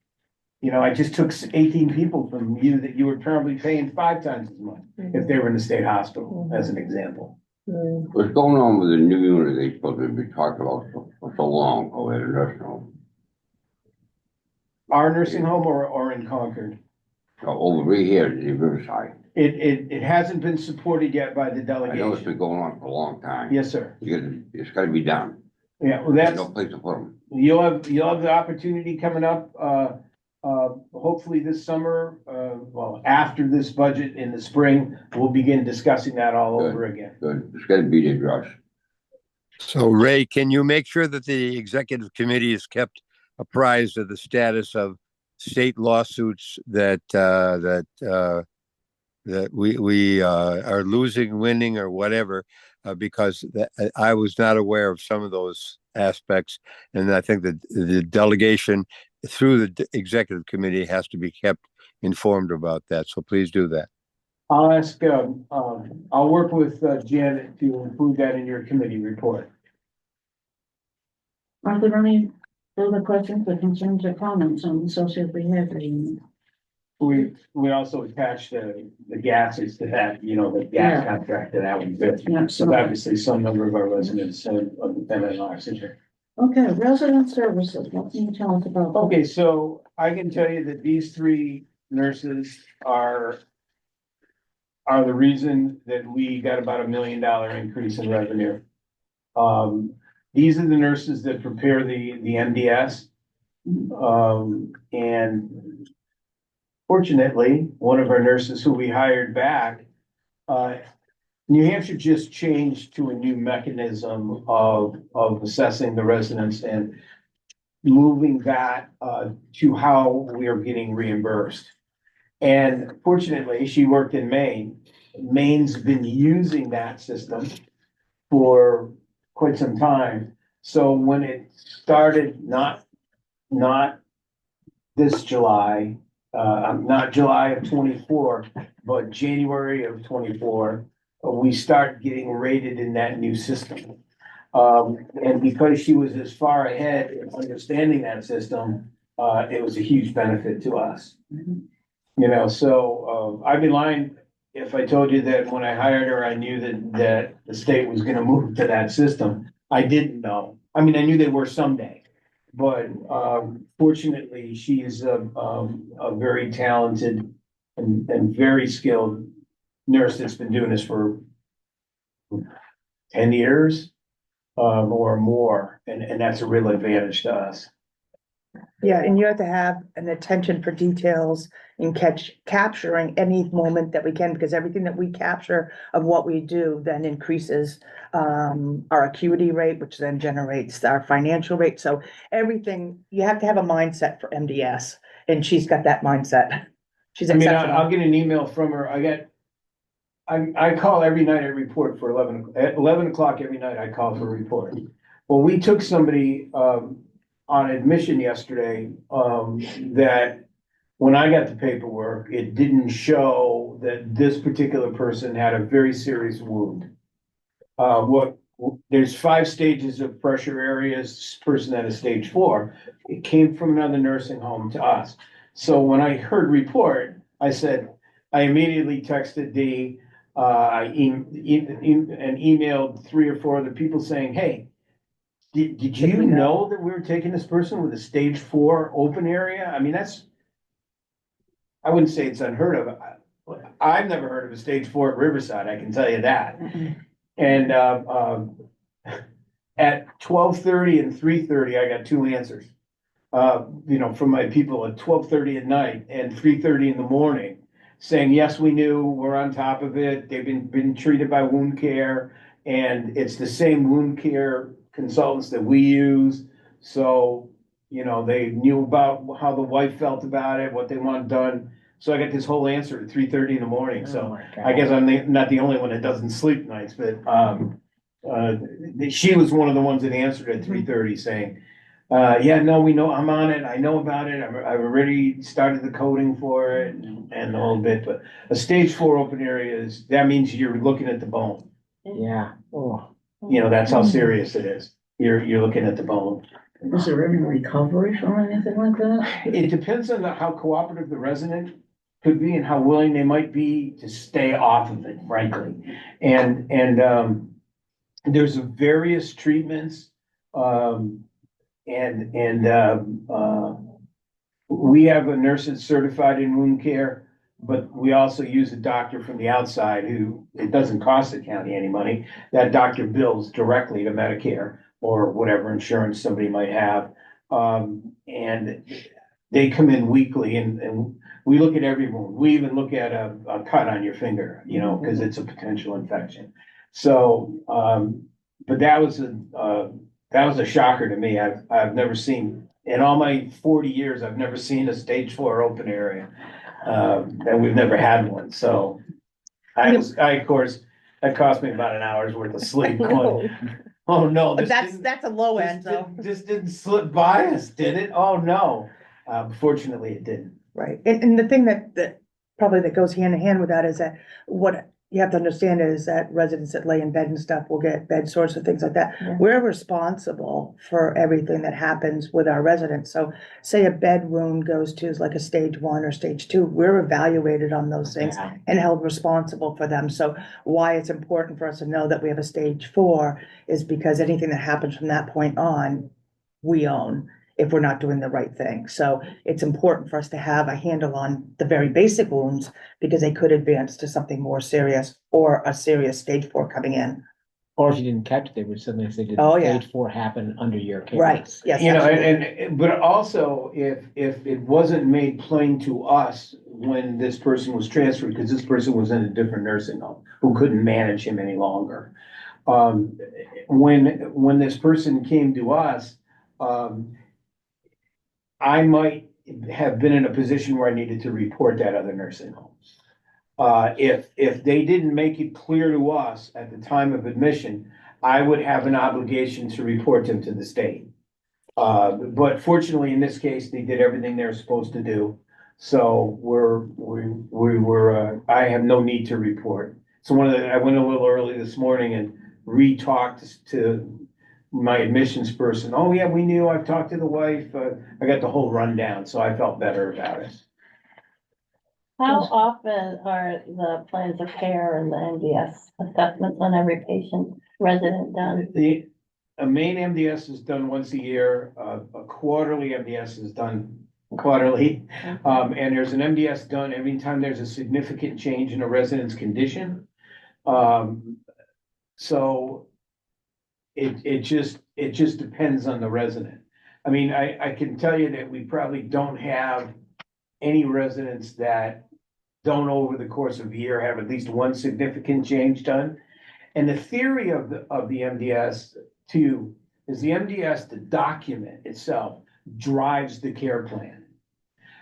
You know, I just took 18 people from you that you were probably paying 5 times as much if they were in the state hospital, as an example. What's going on with the new unit they supposed to be talking about for so long over at the nursing home? Our nursing home or in Concord? Over here in Riverside. It hasn't been supported yet by the I know it's delegation. been going on for a long time. Yes, sir. It's gotta be done. Yeah, well, There's that's, no place to put them. you'll have the opportunity coming up, hopefully this summer, well, after this budget in the spring, we'll begin discussing that all Good. over again. Good. It's gotta be addressed. So Ray, can you make sure that the executive committee is kept apprised of the status of state lawsuits that we are losing, winning, or whatever? Because I was not aware of some of those aspects. And I think that the delegation through the executive committee has to be kept informed about that. So please do that. I'll ask, I'll work with Janet to include that in your committee report. Are there any further questions or concerns or comments on the social behavior unit? We also attached the gases to that, you know, the gas Yeah. contract to that one, but Yeah, so obviously some number of our residents are dependent on oxygen. Okay, resident services, what can you tell us about? that? Okay, so I can tell you that these three nurses are the reason that we got about $1 million increase in revenue. These are the nurses that prepare the MDS. And fortunately, one of our nurses who we hired back, New Hampshire just changed to a new mechanism of assessing the residents and moving that to how we are getting reimbursed. And fortunately, she worked in Maine. Maine's been using that system for quite some time. So when it started, not this July, not July of 24, but January of 24, we start getting rated in that new system. And because she was as far ahead in understanding that system, it was a huge benefit to us. You know, so I'd be lying if I told you that when I hired her, I knew that the state was gonna move to that system. I didn't know. I mean, I knew they were someday. But fortunately, she is a very talented and very skilled nurse that's been doing this for 10 years or more, and that's a real advantage to us. Yeah, and you have to have an attention for details and capturing any moment that we can, because everything that we capture of what we do then increases our acuity rate, which then generates our financial rate. So everything, you have to have a mindset for MDS, and she's got that mindset. She's I mean, exceptional. I'll get an email from her. I call every night. I report for 11 o'clock every night. I call for a report. Well, we took somebody on admission yesterday that when I got the paperwork, it didn't show that this particular person had a very serious wound. There's 5 stages of pressure areas. This person had a stage 4. It came from another nursing home to us. So when I heard report, I immediately texted Dee, and emailed 3 or 4 other people saying, hey, did you know that we were taking this person with a stage 4 open area? I mean, I wouldn't say it's unheard of. I've never heard of a stage 4 at Riverside, I can tell you that. And at 12:30 and 3:30, I got 2 answers. You know, from my people at 12:30 at night and 3:30 in the morning, saying, yes, we knew, we're on top of it. They've been treated by wound care, and it's the same wound care consultants that we use. So, you know, they knew about how the wife felt about it, what they want done. So I got this whole answer at 3:30 in the morning. So I guess I'm not the only one that doesn't sleep nights, but she was one of the ones that answered at 3:30 saying, yeah, no, we know, I'm on it. I know about it. I've already started the coding for it and the whole bit, but a stage 4 open area that means you're looking at the bone. Yeah. Oh. You know, that's how serious it is. You're looking at the bone. Is there any recovery from anything like that? It depends on how cooperative the resident could be and how willing they might be to stay off of it, frankly. And there's various treatments, we have a nurse that's certified in wound care, but we also use a doctor from the outside who, it doesn't cost the county any money. That doctor bills directly to Medicare or whatever insurance somebody might have. And they come in weekly and we look at every wound. We even look at a cut on your finger, you know, because it's a potential infection. So, but that was a shocker to me. I've never seen, in all my 40 years, I've never seen a stage 4 open area. And we've never had one. So of course, that cost me about an hour's worth of sleep going, Oh, no. But this that's, didn't- that's a low this end, though. didn't- This didn't slip by us, did it? Oh, no. Fortunately, it didn't. Right, and the thing that probably that goes hand in hand with that is that what you have to understand is that residents that lay in bed and stuff will get bed sores and things like that. Yeah. We're responsible for everything that happens with our residents, so say a bed wound goes to like a stage 1 or stage 2, we're evaluated on those things Yeah. and held responsible for them, so why it's important for us to know that we have a stage 4 is because anything that happens from that point on, we own if we're not doing the right thing. So it's important for us to have a handle on the very basic wounds because they could advance to something more serious or a serious stage 4 coming in. Or if you didn't catch it, they would suddenly say, did Oh, yeah. stage 4 happen under your care? Right, yes. You know, absolutely. but also if it wasn't made plain to us when this person was transferred, because this person was in a different nursing home who couldn't manage him any longer. When this person came to us, I might have been in a position where I needed to report that other nursing home. If they didn't make it clear to us at the time of admission, I would have an obligation to report them to the state. But fortunately, in this case, they did everything they're supposed to do. So I have no need to report. So I went a little early this morning and re-talked to my admissions person. Oh, yeah, we knew, I've talked to the wife, I got the whole rundown, so I felt better about it. How often are the plans of care and the MDS assessments on every patient resident done? A main MDS is done once a year, a quarterly MDS is done quarterly. And there's an MDS done every time there's a significant change in a resident's condition. So it just depends on the resident. I mean, I can tell you that we probably don't have any residents that don't over the course of a year have at least one significant change done. And the theory of the MDS too is the MDS, the document itself drives the care plan.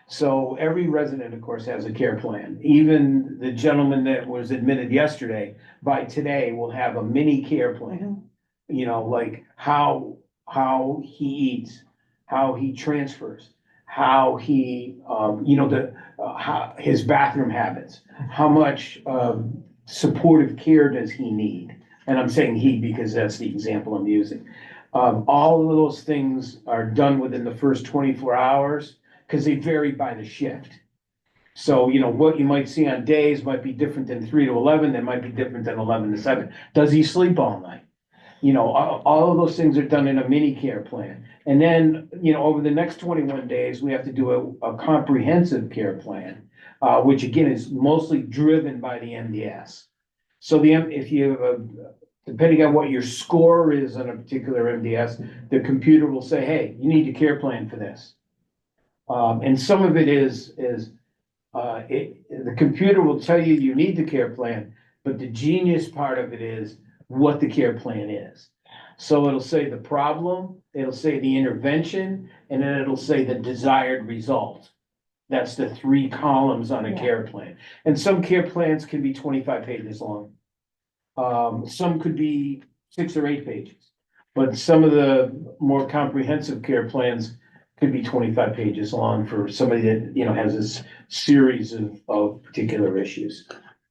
So every resident, of course, has a care plan. Even the gentleman that was admitted yesterday, by today will have a mini care plan. You know, like how he eats, how he transfers, how he, how his bathroom habits, how much supportive care does he need? And I'm saying he because that's the example I'm using. All of those things are done within the first 24 hours because they vary by the shift. So, you know, what you might see on days might be different than 3 to 11, that might be different than 11 to 7. Does he sleep all night? You know, all of those things are done in a mini care plan. And then, you know, over the next 21 days, we have to do a comprehensive care plan, which again is mostly driven by the MDS. So if you, depending on what your score is on a particular MDS, the computer will say, hey, you need a care plan for this. And some of it is the computer will tell you you need the care plan, but the genius part of it is what the care plan is. So it'll say the problem, it'll say the intervention, and then it'll say the desired result. That's the 3 columns on a care plan. And some care plans can be 25 pages long. Some could be 6 or 8 pages, but some of the more comprehensive care plans could be 25 pages long for somebody that, you know, has this series of particular issues.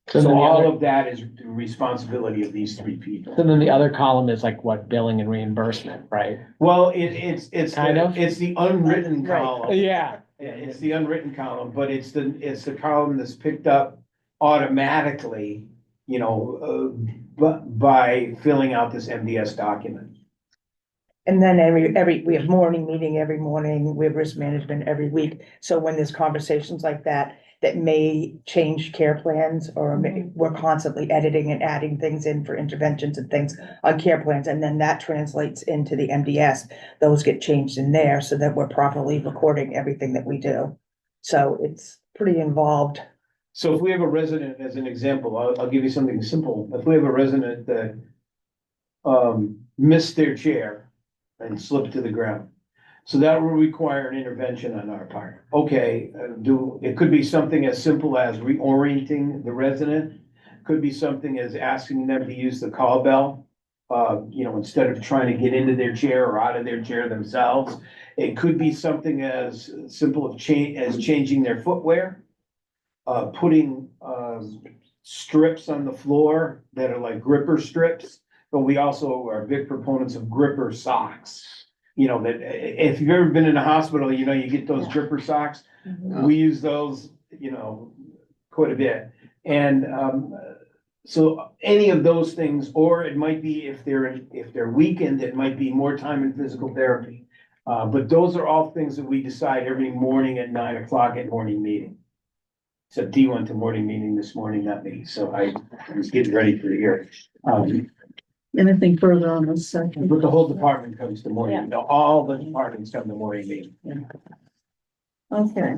So all of that is the responsibility of these 3 people. So then the other column is like what, billing and reimbursement, right? Well, it's Kind of. it's the unwritten column. Yeah. It's the unwritten column, but it's the column that's picked up automatically, you know, by filling out this MDS document. And then we have morning meeting every morning, we have risk management every week. So when there's conversations like that may change care plans or we're constantly editing and adding things in for interventions and things on care plans. And then that translates into the MDS. Those get changed in there so that we're properly recording everything that we do. So it's pretty involved. So if we have a resident, as an example, I'll give you something simple. If we have a resident that missed their chair and slipped to the ground, so that will require an intervention on our part. Okay, it could be something as simple as reorienting the resident, could be something as asking them to use the call bell instead of trying to get into their chair or out of their chair themselves. It could be something as simple as changing their footwear, putting, strips on the floor that are like gripper strips. But we also are big proponents of gripper socks. That if you've ever been in a hospital, you get those gripper socks. We use those, quite a bit. And, so any of those things, or it might be if they're weakened, it might be more time in physical therapy. But those are all things that we decide every morning at 9 o'clock at morning meeting. Except Dee went to morning meeting this morning, not me, so I was getting ready for the hearing. Anything further on this section? But the whole department comes to morning, all the departments come to morning meeting. Okay,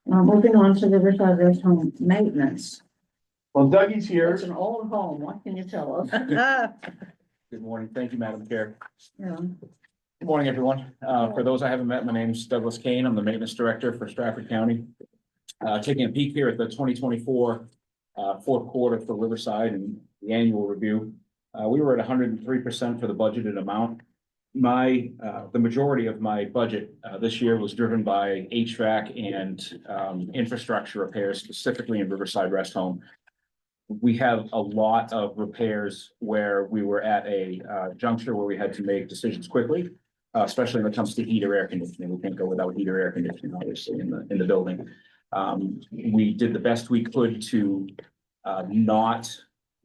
moving on to the Riverside Rest Home maintenance. Well, Dougie's here. It's an old home, what can you tell us? Good morning. Thank you, Madam Chair. Yeah. Good morning, everyone. For those I haven't met, my name is Douglas Kane. I'm the maintenance director for Strafford County. Taking a peek here at the 2024 fourth quarter for Riverside and the annual review. We were at 103% for the budgeted amount. The majority of my budget this year was driven by HVAC and infrastructure repairs, specifically in Riverside Rest Home. We have a lot of repairs where we were at a juncture where we had to make decisions quickly, especially when it comes to heat or air conditioning. We can't go without heat or air conditioning, obviously, in the building. We did the best we could to not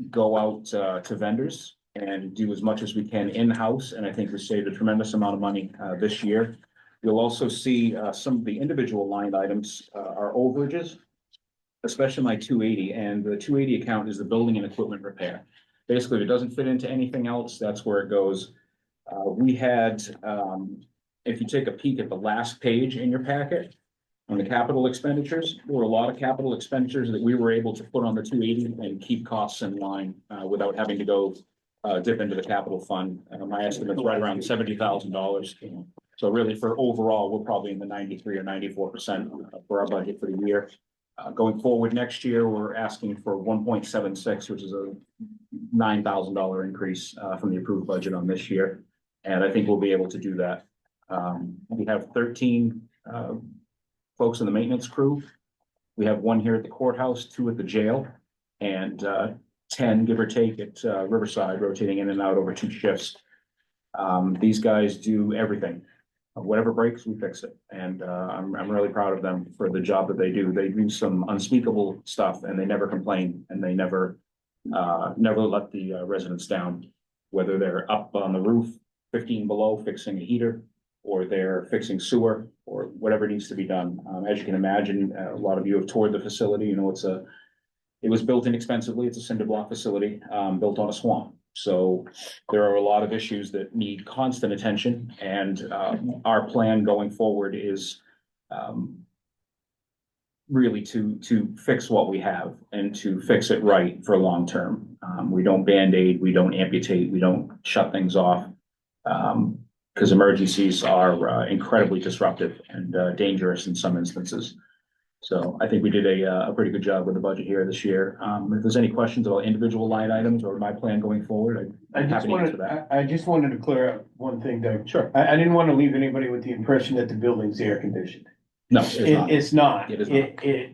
go out to vendors and do as much as we can in-house, and I think we saved a tremendous amount of money this year. You'll also see some of the individual line items are overages, especially my 280, and the 280 account is the building and equipment repair. Basically, if it doesn't fit into anything else, that's where it goes. We had, if you take a peek at the last page in your packet, on the capital expenditures, there were a lot of capital expenditures that we were able to put on the 280 and keep costs in line without having to go dip into the capital fund. My estimate's right around $70,000. So really for overall, we're probably in the 93 or 94% for our budget for the year. Going forward next year, we're asking for 1.76, which is a $9,000 increase from the approved budget on this year. And I think we'll be able to do that. We have 13 folks in the maintenance crew. We have 1 here at the courthouse, 2 at the jail, and 10, give or take, at Riverside, rotating in and out over 2 shifts. These guys do everything. Whatever breaks, we fix it. And I'm really proud of them for the job that they do. They do some unspeakable stuff, and they never complain, and they never let the residents down, whether they're up on the roof, 15 below, fixing a heater, or they're fixing sewer, or whatever needs to be done. As you can imagine, a lot of you have toured the facility. It was built inexpensively. It's a cinder block facility, built on a swamp. So there are a lot of issues that need constant attention, and our plan going forward is really to fix what we have and to fix it right for long term. We don't Band-Aid, we don't amputate, we don't shut things off. Because emergencies are incredibly disruptive and dangerous in some instances. So I think we did a pretty good job with the budget here this year. If there's any questions about individual line items or my plan going forward, I'm happy to answer that. I just wanted to clear up one thing, Doug. Sure. I didn't want to leave anybody with the impression that the building's air conditioned. No, it's not. It's not. It is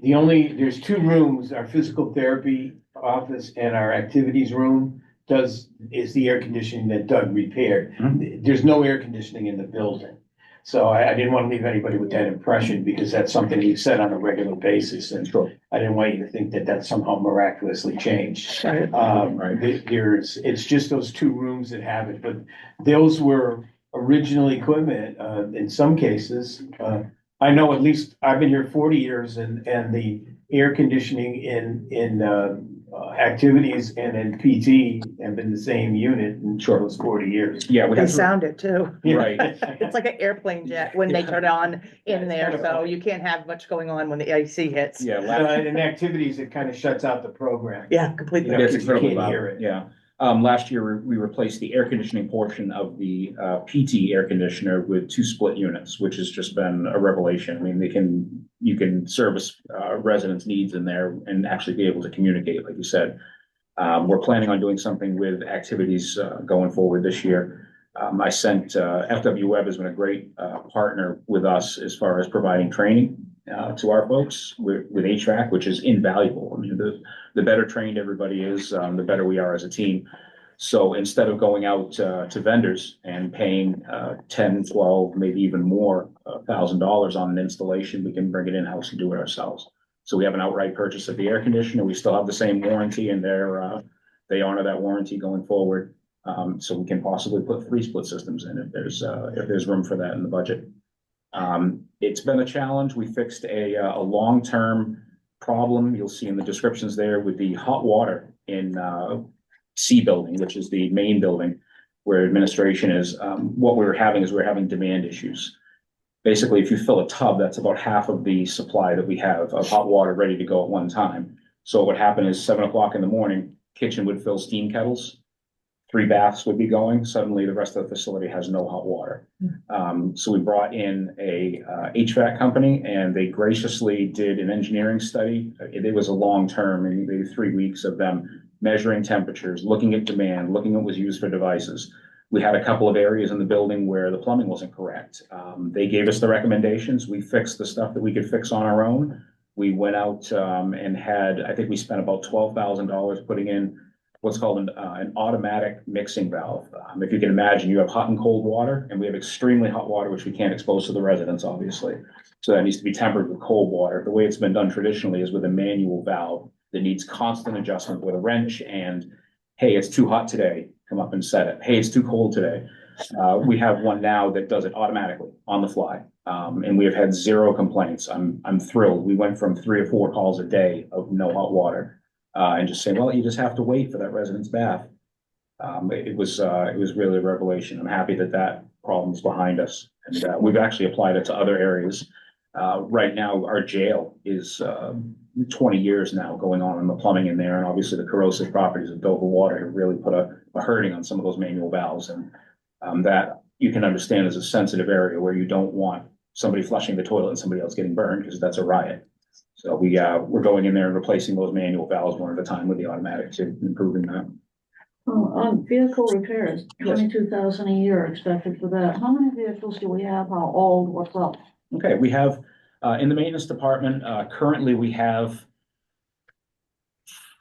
not. There's 2 rooms, our physical therapy office and our activities room is the air conditioning that Doug repaired. Mm-hmm. There's no air conditioning in the building. So I didn't want to leave anybody with that impression, because that's something we said on a regular basis, and Sure. I didn't want you to think that that somehow miraculously changed. Right. It's just those 2 rooms that have it, but those were original equipment, in some cases. I know, at least I've been here 40 years, and the air conditioning in activities and in PT have been the same unit in those 40 years. Yeah, we They have sound it too. right. It's like an airplane jet when they turn it on in there, so you can't have much going on when the AC hits. Yeah, In activities, it kind of shuts out the program. Yeah, completely. You know, It's 'cause you incredibly can't loud. hear it. Yeah. Last year, we replaced the air conditioning portion of the PT air conditioner with 2 split units, which has just been a revelation. I mean, you can service residents' needs in there and actually be able to communicate, like you said. We're planning on doing something with activities, going forward this year. I sent, FW Web has been a great, partner with us as far as providing training, to our folks with HVAC, which is invaluable. I mean, the better trained everybody is, the better we are as a team. So instead of going out, to vendors and paying, 10, 12, maybe even more, $1,000 on an installation, we can bring it in-house and do it ourselves. So we have an outright purchase of the air conditioner. We still have the same warranty and they honor that warranty going forward. So we can possibly put 3 split systems in if there's room for that in the budget. It's been a challenge. We fixed a long-term problem. You'll see in the descriptions there with the hot water in, C building, which is the main building where administration is. What we're having demand issues. Basically, if you fill a tub, that's about half of the supply that we have of hot water ready to go at one time. So what would happen is 7 o'clock in the morning, kitchen would fill steam kettles, 3 baths would be going. Suddenly the rest of the facility has no hot water. So we brought in a HVAC company and they graciously did an engineering study. It was a long term, maybe 3 weeks of them measuring temperatures, looking at demand, looking at what was used for devices. We had a couple of areas in the building where the plumbing wasn't correct. They gave us the recommendations. We fixed the stuff that we could fix on our own. We went out and I think we spent about $12,000 putting in what's called an automatic mixing valve. If you can imagine, you have hot and cold water, and we have extremely hot water, which we can't expose to the residents, obviously. So that needs to be tempered with cold water. The way it's been done traditionally is with a manual valve that needs constant adjustment with a wrench and, hey, it's too hot today, come up and set it. Hey, it's too cold today. We have one now that does it automatically on the fly. And we have had 0 complaints. I'm thrilled. We went from 3 or 4 calls a day of no hot water, and just saying, well, you just have to wait for that resident's bath. It was really a revelation. I'm happy that problem's behind us. And, we've actually applied it to other areas. Right now, our jail is, 20 years now going on in the plumbing in there. And obviously the corrosive properties of Dover water have really put a hurting on some of those manual valves. And, that you can understand is a sensitive area where you don't want somebody flushing the toilet and somebody else getting burned, because that's a riot. So we're going in there and replacing those manual valves one at a time with the automatic to improving that. On vehicle repairs, 22,000 a year expected for that. How many vehicles do we have? How old? What's up? Okay, we have, in the maintenance department, currently we have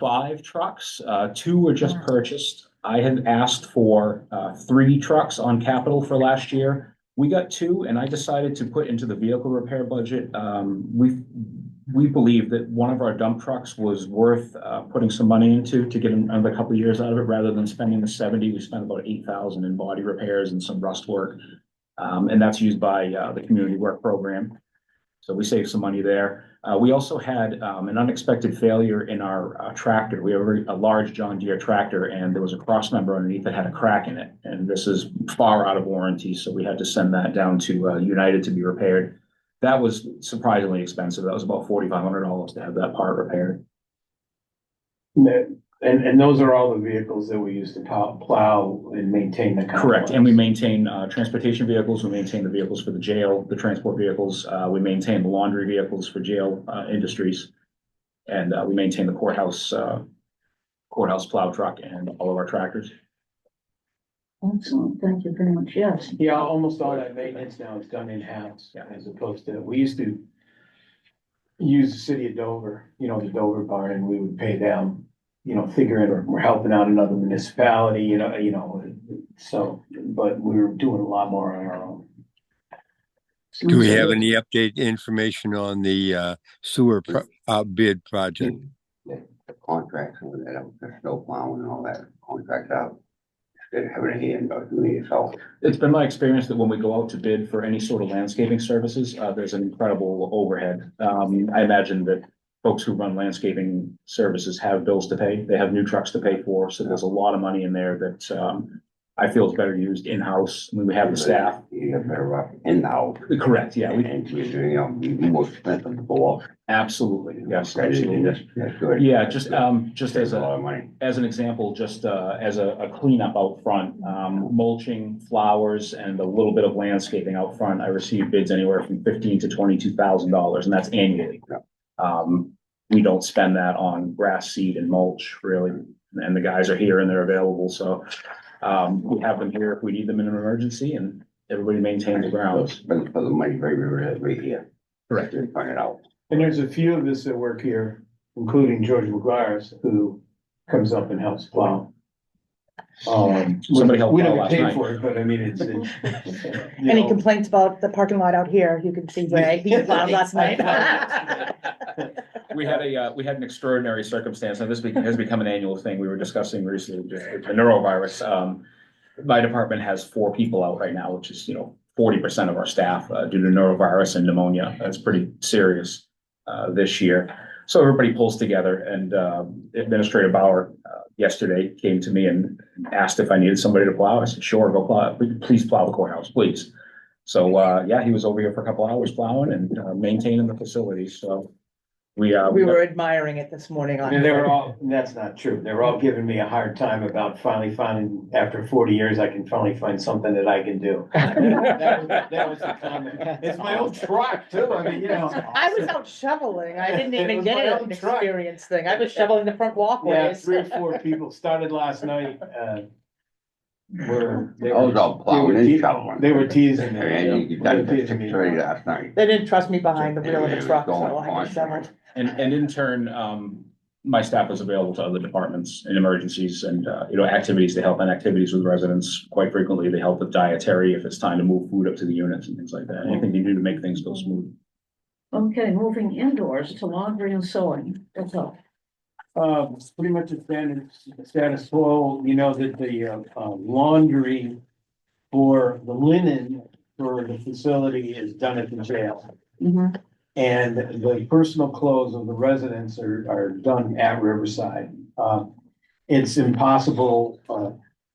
5 trucks. 2 were just purchased. I had asked for 3 trucks on capital for last year. We got 2, and I decided to put into the vehicle repair budget. We believe that one of our dump trucks was worth putting some money into to get another couple of years out of it, rather than spending the 70. We spent about 8,000 in body repairs and some rust work. And that's used by the community work program. So we saved some money there. We also had an unexpected failure in our tractor. We have a large John Deere tractor, and there was a cross member underneath that had a crack in it. And this is far out of warranty, so we had to send that down to United to be repaired. That was surprisingly expensive. That was about $4,500 to have that part repaired. And those are all the vehicles that we use to plow and maintain the complex. Correct, and we maintain transportation vehicles, we maintain the vehicles for the jail, the transport vehicles, we maintain the laundry vehicles for jail industries. And we maintain the courthouse plow truck and all of our tractors. Excellent. Thank you very much. Yes. Yeah, almost all that maintenance now is done in-house, as opposed to, we used to use the city of Dover, the Dover barn, and we would pay them, figuring we're helping out another municipality, so, but we were doing a lot more on our own. Do we have any update information on the sewer bid project? The contracts and that, the snow plowing and all that, contract out. Didn't have any hand about doing it yourself. It's been my experience that when we go out to bid for any sort of landscaping services, there's an incredible overhead. I imagine that folks who run landscaping services have bills to pay. They have new trucks to pay for. So there's a lot of money in there that I feel is better used in-house when we have the staff. You get better in-house. Correct, yeah. And we're doing, be more expensive to go up. Absolutely, yes, absolutely. That's good. Yeah, just Saves a lot of money. as an example, just as a cleanup out front, mulching, flowers, and a little bit of landscaping out front. I received bids anywhere from $15,000 to $22,000, and that's annually. We don't spend that on grass seed and mulch, really. and the guys are here and they're available, so. We have them here if we need them in an emergency, and everybody maintains the grounds. But for the money, right here. Correct. Didn't find it out. And there's a few of us that work here, including George McGuire's, who comes up and helps plow. Somebody helped we plow don't last get paid night. for it, but I mean, it's you Any know, complaints about the parking lot out here? You can see where he plowed last night. We had an extraordinary circumstance, and this has become an annual thing. We were discussing recently, just the norovirus. My department has 4 people out right now, which is, 40% of our staff, due to norovirus and pneumonia. That's pretty serious, this year. So everybody pulls together, and, Administrator Bauer, yesterday came to me and asked if I needed somebody to plow. I said, sure, go plow. Please plow the courthouse, please. So, he was over here for a couple hours plowing and, maintaining the facilities, so. We were admiring it this morning on. and they were all, and that's not true. They were all giving me a hard time about finally finding, after 40 years, I can finally find something that I can do. That was the comment. It's my old truck too. I mean, I was out shoveling. I didn't It even was get my an own truck. experience thing. I was shoveling the front Yeah, walkways. 3 or 4 people started last night, they I was out plowing and shoveling. They were teasing me. And you got it at 6:30 last night. They didn't trust me behind the wheel of It the was truck, going so I just shoveled. And in turn, my staff is available to other departments in emergencies and, activities. They help in activities with residents. Quite frequently, they help with dietary if it's time to move food up to the units and things like that. Anything you do to make things go smooth. Okay, moving indoors to laundry and sewing, that's all. It's pretty much a status quo, that the, laundry for the linen for the facility is done at the jail. Mhm. And the personal clothes of the residents are done at Riverside. It's impossible,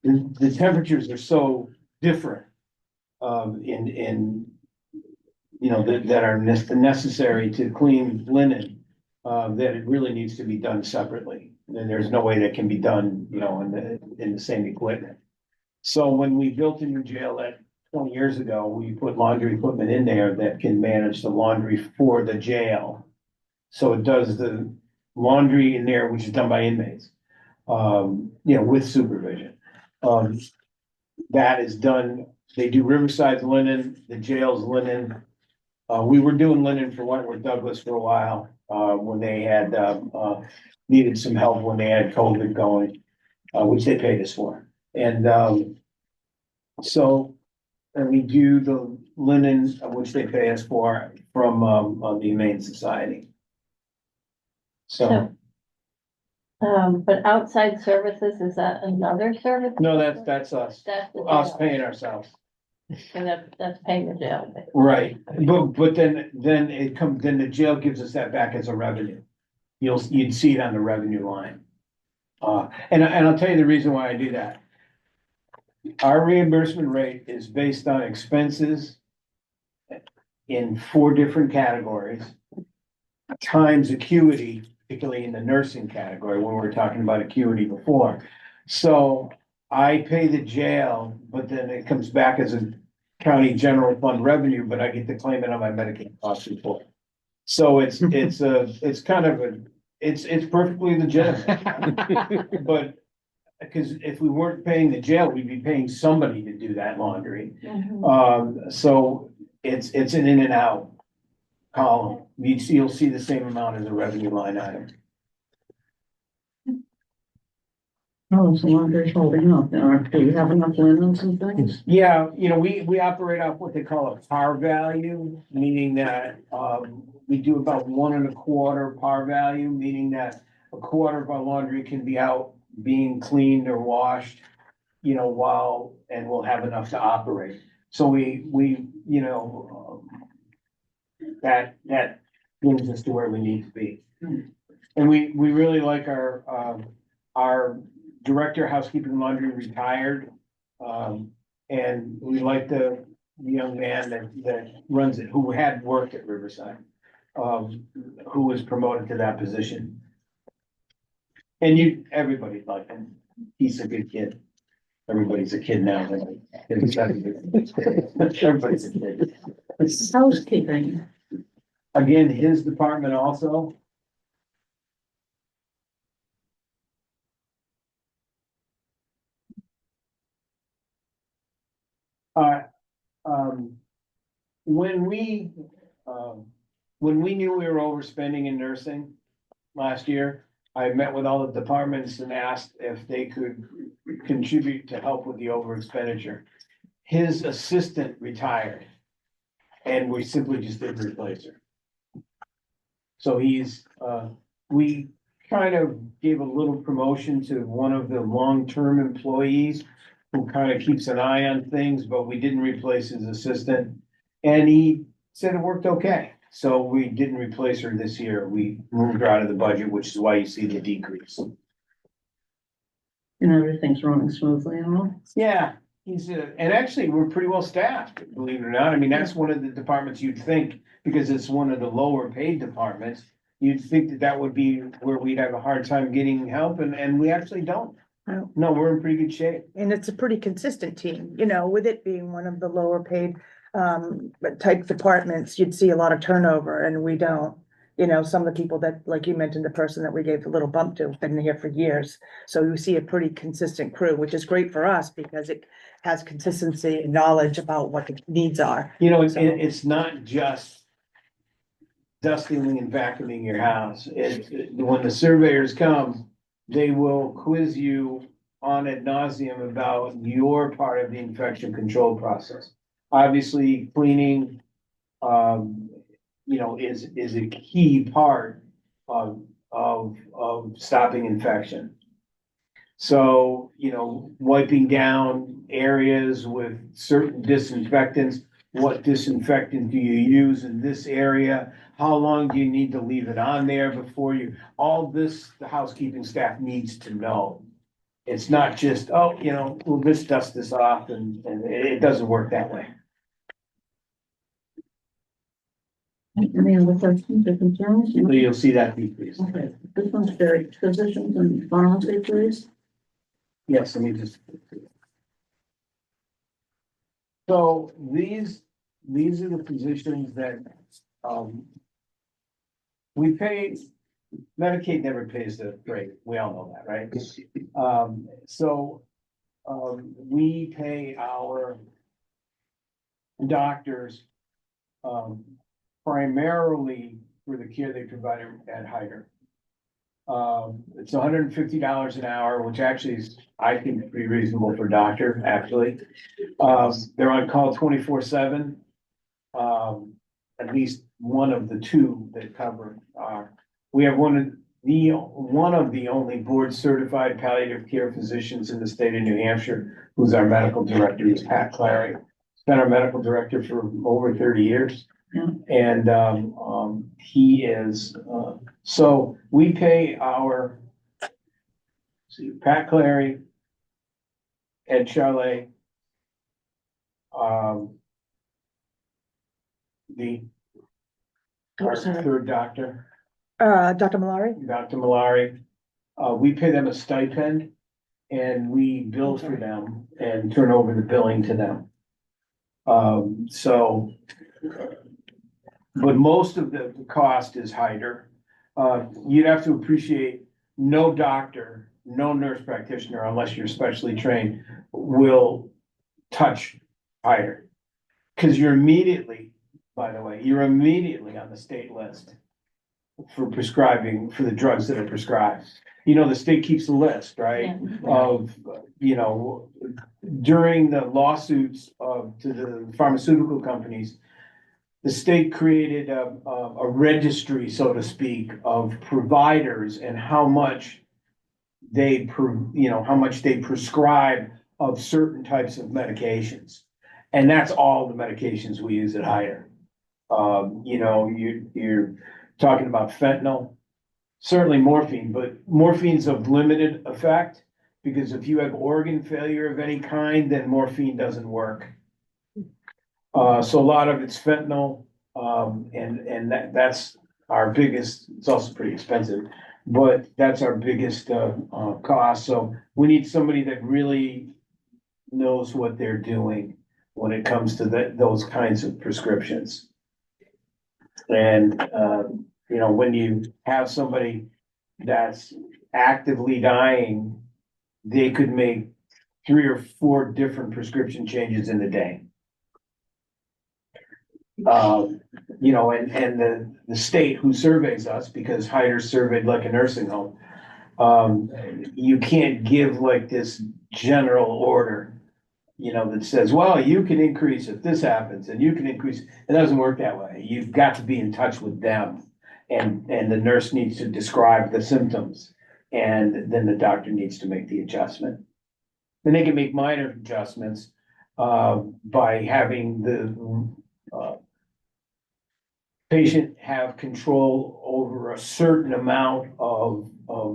the temperatures are so different. That are necessary to clean linen, that it really needs to be done separately. And there's no way that can be done, in the same equipment. So when we built a new jail 20 years ago, we put laundry equipment in there that can manage the laundry for the jail. So it does the laundry in there, which is done by inmates, with supervision. That is done, they do Riverside's linen, the jail's linen. We were doing linen for Wentworth Douglas for a while, when they had, needed some help when they had COVID going, which they paid us for. And we do the linen, which they pay us for, from the Humane Society. So, But outside services, is that another service? no, that's us, That's the us jail. paying ourselves. And that's paying the jail. Right, but then the jail gives us that back as a revenue. You'd see it on the revenue line. And I'll tell you the reason why I do that. Our reimbursement rate is based on expenses in 4 different categories, times acuity, particularly in the nursing category, when we were talking about acuity before. So I pay the jail, but then it comes back as a county general fund revenue, but I get to claim it on my Medicaid cost report. So it's perfectly legitimate. But because if we weren't paying the jail, we'd be paying somebody to do that laundry. So it's an in and out column. You'll see the same amount as a revenue line item. Oh, so laundry's holding up, do you have enough linens and things? Yeah, we operate off what they call a par value, meaning that, we do about 1 1/4 par value, meaning that a quarter of our laundry can be out being cleaned or washed, and we'll have enough to operate. So that brings us to where we need to be. And we really like our director of housekeeping and laundry retired. And we like the young man that runs it, who had worked at Riverside, who was promoted to that position. And everybody liked him. He's a good kid. Everybody's a kid now. Everybody's a kid. Housekeeping, Again, his department also. When we knew we were overspending in nursing last year, I met with all the departments and asked if they could contribute to help with the over expenditure. His assistant retired, and we simply just didn't replace her. So we kind of gave a little promotion to one of the long-term employees who kind of keeps an eye on things, but we didn't replace his assistant. And he said it worked okay. So we didn't replace her this year. We moved her out of the budget, which is why you see the decrease. And everything's running smoothly and all. Yeah, and actually, we're pretty well staffed, believe it or not. I mean, that's one of the departments you'd think, because it's one of the lower paid departments. You'd think that that would be where we'd have a hard time getting help, and we actually don't. No. No, we're in pretty good shape. And it's a pretty consistent team, you know, with it being one of the lower paid type departments, you'd see a lot of turnover, and we don't. You know, some of the people that, like you mentioned, the person that we gave the little bump to, have been here for years. So you see a pretty consistent crew, which is great for us because it has consistency and knowledge about what the needs are. You know, So- it's not just dusting and vacuuming your house. When the surveyors come, they will quiz you on ad nauseum about your part of the infection control process. Obviously, cleaning, is a key part of stopping infection. So, wiping down areas with certain disinfectants. What disinfectant do you use in this area? How long do you need to leave it on there before all this, the housekeeping staff needs to know. It's not just, we'll just dust this off, and it doesn't work that way. Any other questions or concerns? So you'll see that decrease. Okay, this one's very physicians and pharmacy, please. Yes, let me just. So these are the positions that, we pay, Medicaid never pays the rate, we all know that, right? We pay our doctors, primarily for the care they provide at Hyder. It's $150 an hour, which actually is, I think, pretty reasonable for a doctor, actually. They're on call 24/7. At least one of the two that cover we have one of the only board certified palliative care physicians in the state of New Hampshire, who's our medical director, is Pat Clary. He's been our medical director for over 30 years. Yeah. And he is, so we pay our, Pat Clary, Ed Charlet, our third doctor, Dr. Malari? Dr. Malari, we pay them a stipend and we bill for them and turn over the billing to them. But most of the cost is Hyder. You'd have to appreciate no doctor, no nurse practitioner, unless you're specially trained, will touch Hyder. Cause you're immediately, by the way, you're immediately on the state list for prescribing, for the drugs that are prescribed. The state keeps a list, right? Of, during the lawsuits to the pharmaceutical companies, the state created a registry, so to speak, of providers and how much they prescribe of certain types of medications. And that's all the medications we use at Hyder. You're talking about fentanyl, certainly morphine, but morphine's of limited effect, because if you have organ failure of any kind, then morphine doesn't work. So a lot of it's fentanyl, and that's our biggest, it's also pretty expensive, but that's our biggest cost. So we need somebody that really knows what they're doing when it comes to those kinds of prescriptions. And, when you have somebody that's actively dying, they could make 3 or 4 different prescription changes in a day. You know, and the state who surveys us, because Hyder's surveyed like a nursing home. You can't give like this general order, you know, that says, well, you can increase if this happens and you can increase. It doesn't work that way. You've got to be in touch with them. And the nurse needs to describe the symptoms. And then the doctor needs to make the adjustment. And they can make minor adjustments by having the patient have control over a certain amount of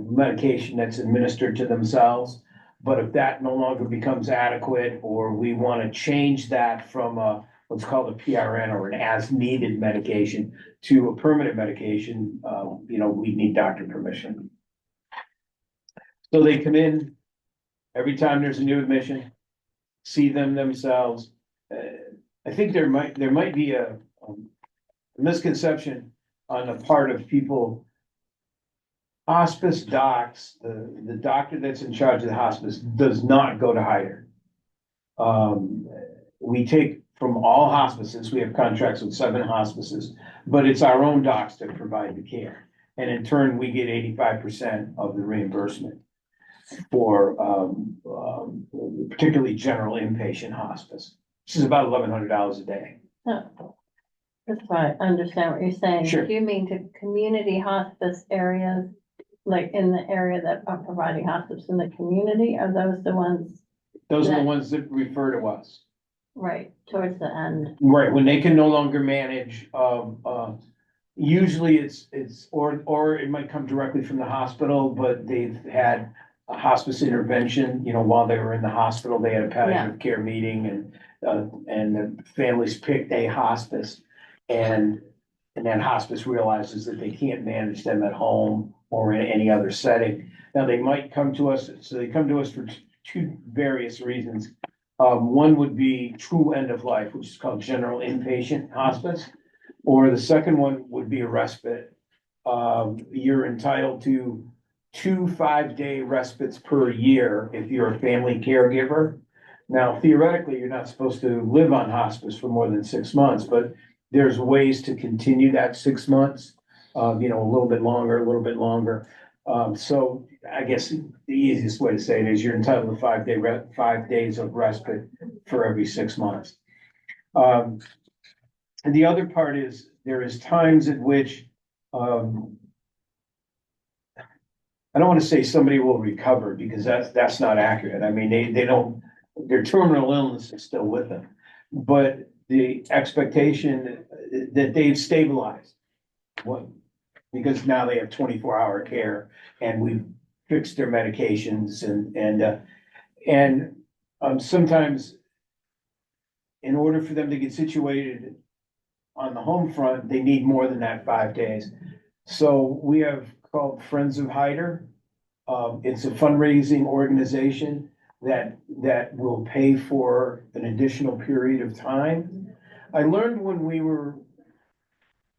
medication that's administered to themselves. But if that no longer becomes adequate, or we want to change that from what's called a PRN or an as-needed medication to a permanent medication, you know, we need doctor permission. So they come in every time there's a new admission, see them themselves. I think there might be a misconception on the part of people. Hospice docs, the doctor that's in charge of the hospice does not go to Hyder. We take from all hospices, we have contracts with 7 hospices, but it's our own docs that provide the care. And in turn, we get 85% of the reimbursement for particularly general inpatient hospice, which is about $1,100 a day. Oh, that's right, I understand what you're saying. Sure. Do you mean to community hospice areas, like in the area that are providing hospice in the community? Are those the ones, Those are the Yeah. ones that refer to us. right, towards the end? Right, when they can no longer manage, usually it's, or it might come directly from the hospital, but they've had a hospice intervention, you know, while they were in the hospital, they had a palliative care meeting and the families picked a hospice. And that hospice realizes that they can't manage them at home or in any other setting. Now, they might come to us, so they come to us for 2 various reasons. One would be true end of life, which is called general inpatient hospice. Or the second one would be a respite. You're entitled to 2 5-day respites per year if you're a family caregiver. Now, theoretically, you're not supposed to live on hospice for more than 6 months, but there's ways to continue that 6 months, you know, a little bit longer. So I guess the easiest way to say it is you're entitled to 5 days of respite for every 6 months. And the other part is there is times at which, I don't want to say somebody will recover because that's not accurate. I mean, they don't, their terminal illness is still with them. But the expectation that they've stabilized, because now they have 24-hour care and we've fixed their medications and sometimes in order for them to get situated on the home front, they need more than that 5 days. So we have called Friends of Hyder. It's a fundraising organization that will pay for an additional period of time. I learned when we were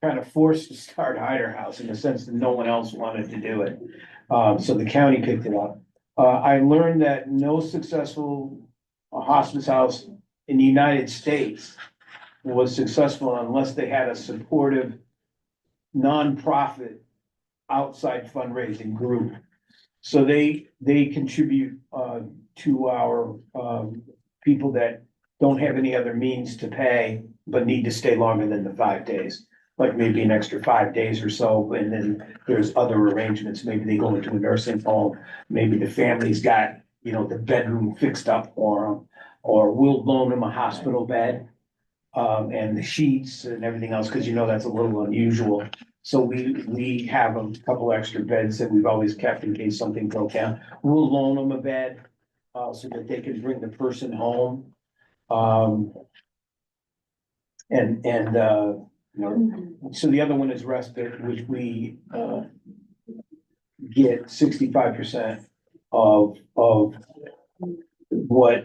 kind of forced to start Hyder House in the sense that no one else wanted to do it. So the county picked it up. I learned that no successful hospice house in the United States was successful unless they had a supportive nonprofit outside fundraising group. So they contribute to our people that don't have any other means to pay, but need to stay longer than the 5 days, like maybe an extra 5 days or so. And then there's other arrangements. Maybe they go into a nursing home. Maybe the family's got, you know, the bedroom fixed up for them, or we'll loan them a hospital bed and the sheets and everything else, because you know that's a little unusual. So we have a couple extra beds that we've always kept in case something broke down. We'll loan them a bed so that they can bring the person home. You know, so the other one is respite, which we get 65% of what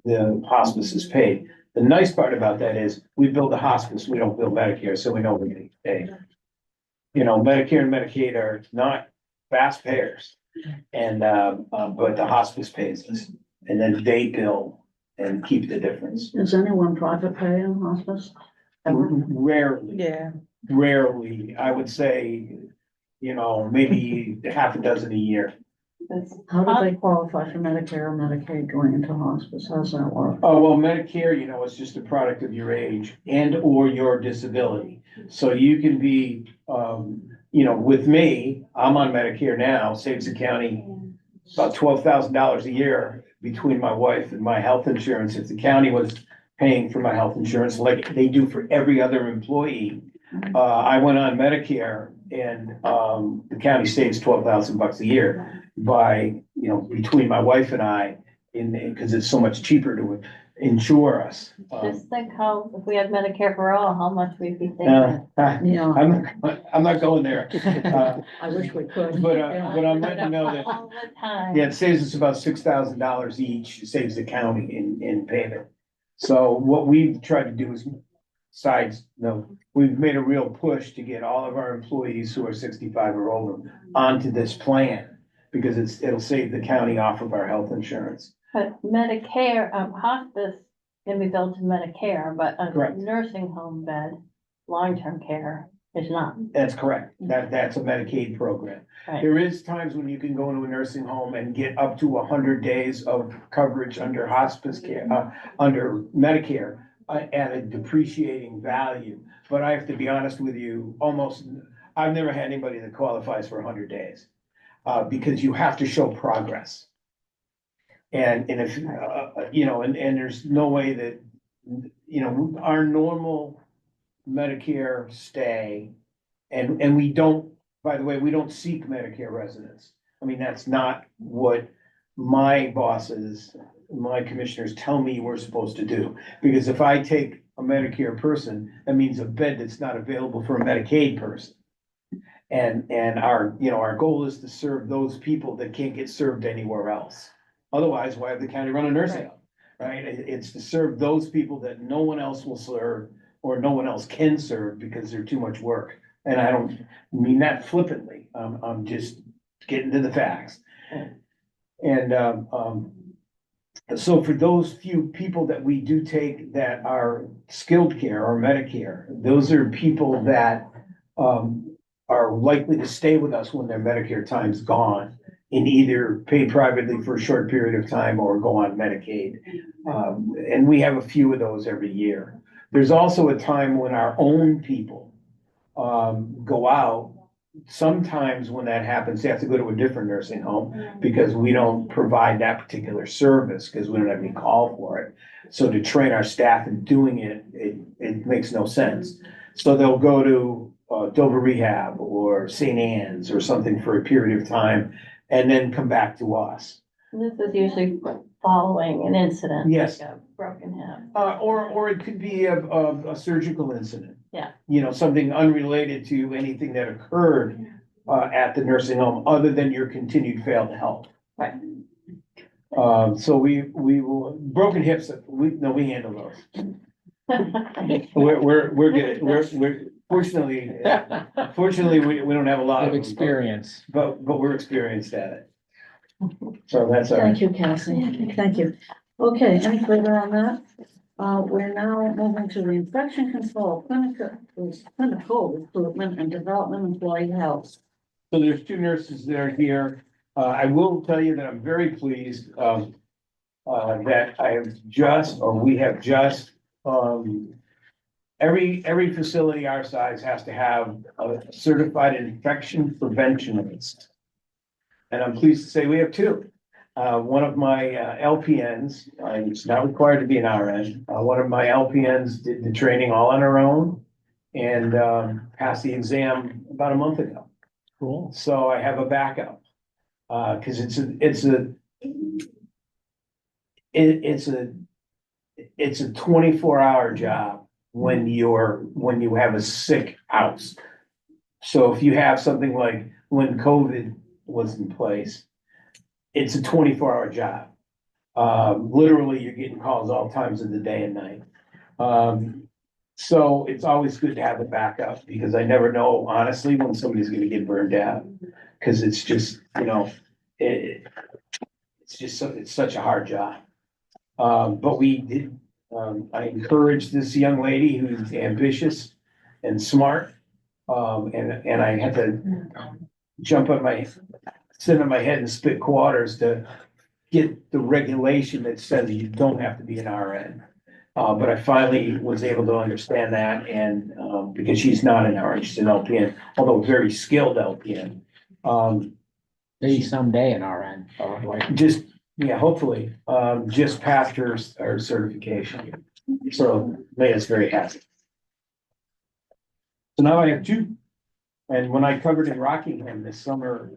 the hospice is paid. The nice part about that is we build a hospice, we don't build Medicare, so we know we're getting paid. You know, Medicare and Medicaid are not fast payers, and but the hospice pays us, and then they bill and keep the difference. Is anyone private pay in hospice? Rarely, Yeah, rarely, I would say, maybe half a dozen a year. How do they qualify for Medicare or Medicaid going into hospice? How's that work? Oh, well, Medicare, is just a product of your age and or your disability. So you can be, with me, I'm on Medicare now, saves the county about $12,000 a year between my wife and my health insurance. If the county was paying for my health insurance like they do for every other employee, I went on Medicare and, the county saves $12,000 a year by, between my wife and I, because it's so much cheaper to insure us. Just think how, if we had Medicare for all, how much we'd be saving. Yeah, I'm not going there. I wish we could. But I'm letting you know that, All the time. yeah, it saves us about $6,000 each, it saves the county in payment. So what we've tried to do is, we've made a real push to get all of our employees who are 65 or older onto this plan, because it'll save the county off of our health insurance. But Medicare, hospice can be billed to Medicare, but a Correct. nursing home bed, long-term care is not. That's correct. That's a Medicaid program. Right. There is times when you can go into a nursing home and get up to 100 days of coverage under hospice care, under Medicare, at a depreciating value. But I have to be honest with you, I've never had anybody that qualifies for 100 days, because you have to show progress. And if, and there's no way that, our normal Medicare stay, and we don't, by the way, we don't seek Medicare residents. I mean, that's not what my bosses, my commissioners tell me we're supposed to do. Because if I take a Medicare person, that means a bed that's not available for a Medicaid person. And our goal is to serve those people that can't get served anywhere else. Otherwise, why have the county run a nursing home, right? It's to serve those people that no one else will serve or no one else can serve because they're too much work. And I don't mean that flippantly. I'm just getting to the facts. And, so for those few people that we do take that are skilled care or Medicare, those are people that, are likely to stay with us when their Medicare time's gone and either pay privately for a short period of time or go on Medicaid. And we have a few of those every year. There's also a time when our own people, go out. Sometimes when that happens, they have to go to a different nursing home because we don't provide that particular service because we don't have any call for it. So to train our staff in doing it makes no sense. So they'll go to Dover Rehab or St. Anne's or something for a period of time and then come back to us. This is usually following an incident. Yes. Like a broken hip. Or it could be a surgical incident. Yeah. Something unrelated to anything that occurred at the nursing home, other than your continued failed health. Right. So we will, broken hips, we handle those. We're good. We're fortunately, we don't have a lot Of of them, experience. but we're experienced at it. So that's our. Thank you, Cassie. Thank you. Okay, any further on that? We're now moving to the infection control, clinical recruitment and development employee health. So there's two nurses that are here. I will tell you that I'm very pleased, that we have just, every facility our size has to have a certified infection preventionist. And I'm pleased to say we have two. One of my LPNs, it's not required to be an RN. One of my LPNs did the training all on her own and passed the exam about a month ago. Cool. So I have a backup, because it's a 24-hour job when you have a sick house. So if you have something like when COVID was in place, it's a 24-hour job. Literally, you're getting calls all times of the day and night. So it's always good to have a backup because I never know, honestly, when somebody's gonna get burned out. Cause it's just, it's such a hard job. But we did, I encouraged this young lady who's ambitious and smart. And I had to sit on my head and spit quarters to get the regulation that says you don't have to be an RN. But I finally was able to understand that and, because she's not an RN, she's an LPN, although a very skilled LPN. Maybe someday an RN, probably. Just, yeah, hopefully, just passed her certification. So made us very happy. So now I have two. And when I covered in Rockingham this summer,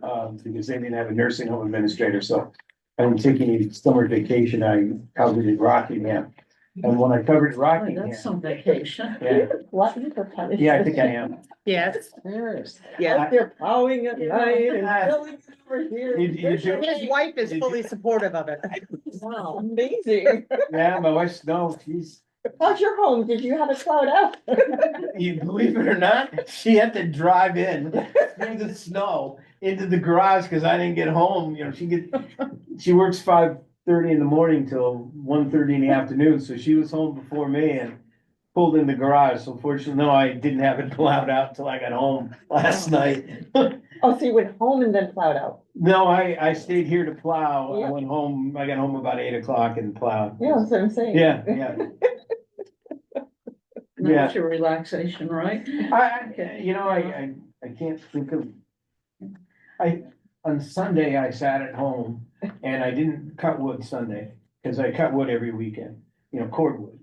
because they didn't have a nursing home administrator, so I'm taking a summer vacation, I covered in Rockingham. And when I covered Boy, Rockingham, that's some vacation. yeah, Glutton for punishment. yeah, I think I am. Yes, Cheers. yeah. They're plowing at night and Yeah. filling it over here. You do- His wife is fully supportive of it. Wow, amazing. Yeah, my wife's, no, she's, How's your home? Did you have it plowed out? you believe it or not, she had to drive in through the snow into the garage because I didn't get home. You know, she works 5:30 in the morning till 1:30 in the afternoon, so she was home before me and pulled in the garage. So fortunately, no, I didn't have it plowed out till I got home last night. Oh, so you went home and then plowed out? No, I stayed here to plow. I Yeah. went home, I got home about 8 o'clock and plowed. Yeah, that's what I'm saying. Yeah, yeah. That's your relaxation, right? I can't think of. On Sunday, I sat at home and I didn't cut wood Sunday, because I cut wood every weekend, cordwood.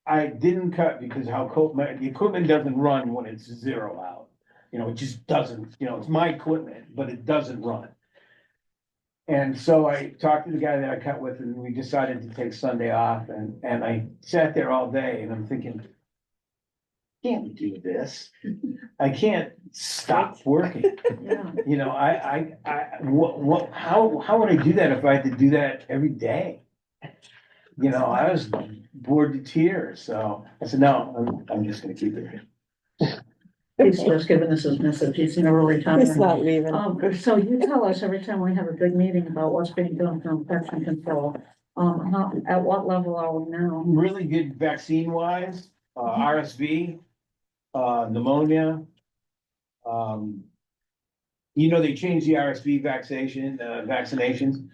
I didn't cut because how cold, the equipment doesn't run when it's 0 out. It just doesn't, it's my equipment, but it doesn't run. And so I talked to the guy that I cut with and we decided to take Sunday off and I sat there all day and I'm thinking, can't do this. I can't stop working. Yeah. How would I do that if I had to do that every day? I was bored to tears, so I said, no, I'm just gonna keep it. He's just giving us his message. He's in a really tough. He's not leaving. So you tell us every time we have a big meeting about what's being done for infection control. At what level are we now? Really good vaccine wise, RSV, pneumonia. They changed the RSV vaccinations.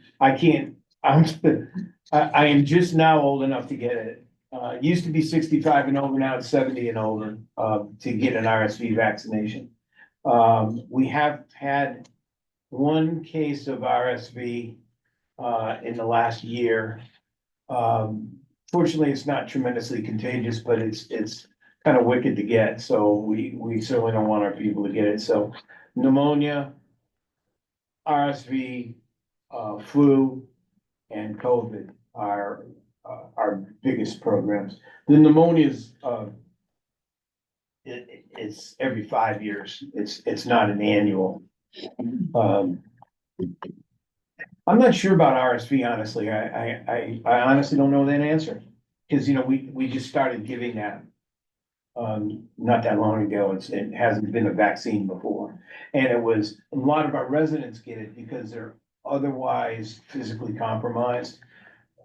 I am just now old enough to get it. It used to be 65 and over, now it's 70 and over, to get an RSV vaccination. We have had one case of RSV, in the last year. Fortunately, it's not tremendously contagious, but it's kind of wicked to get, so we certainly don't want our people to get it, so pneumonia, RSV, flu, and COVID are our biggest programs. The pneumonia's, it's every 5 years. It's not an annual. I'm not sure about RSV, honestly. I honestly don't know that answer. Because, we just started giving that not that long ago. It hasn't been a vaccine before. And a lot of our residents get it because they're otherwise physically compromised.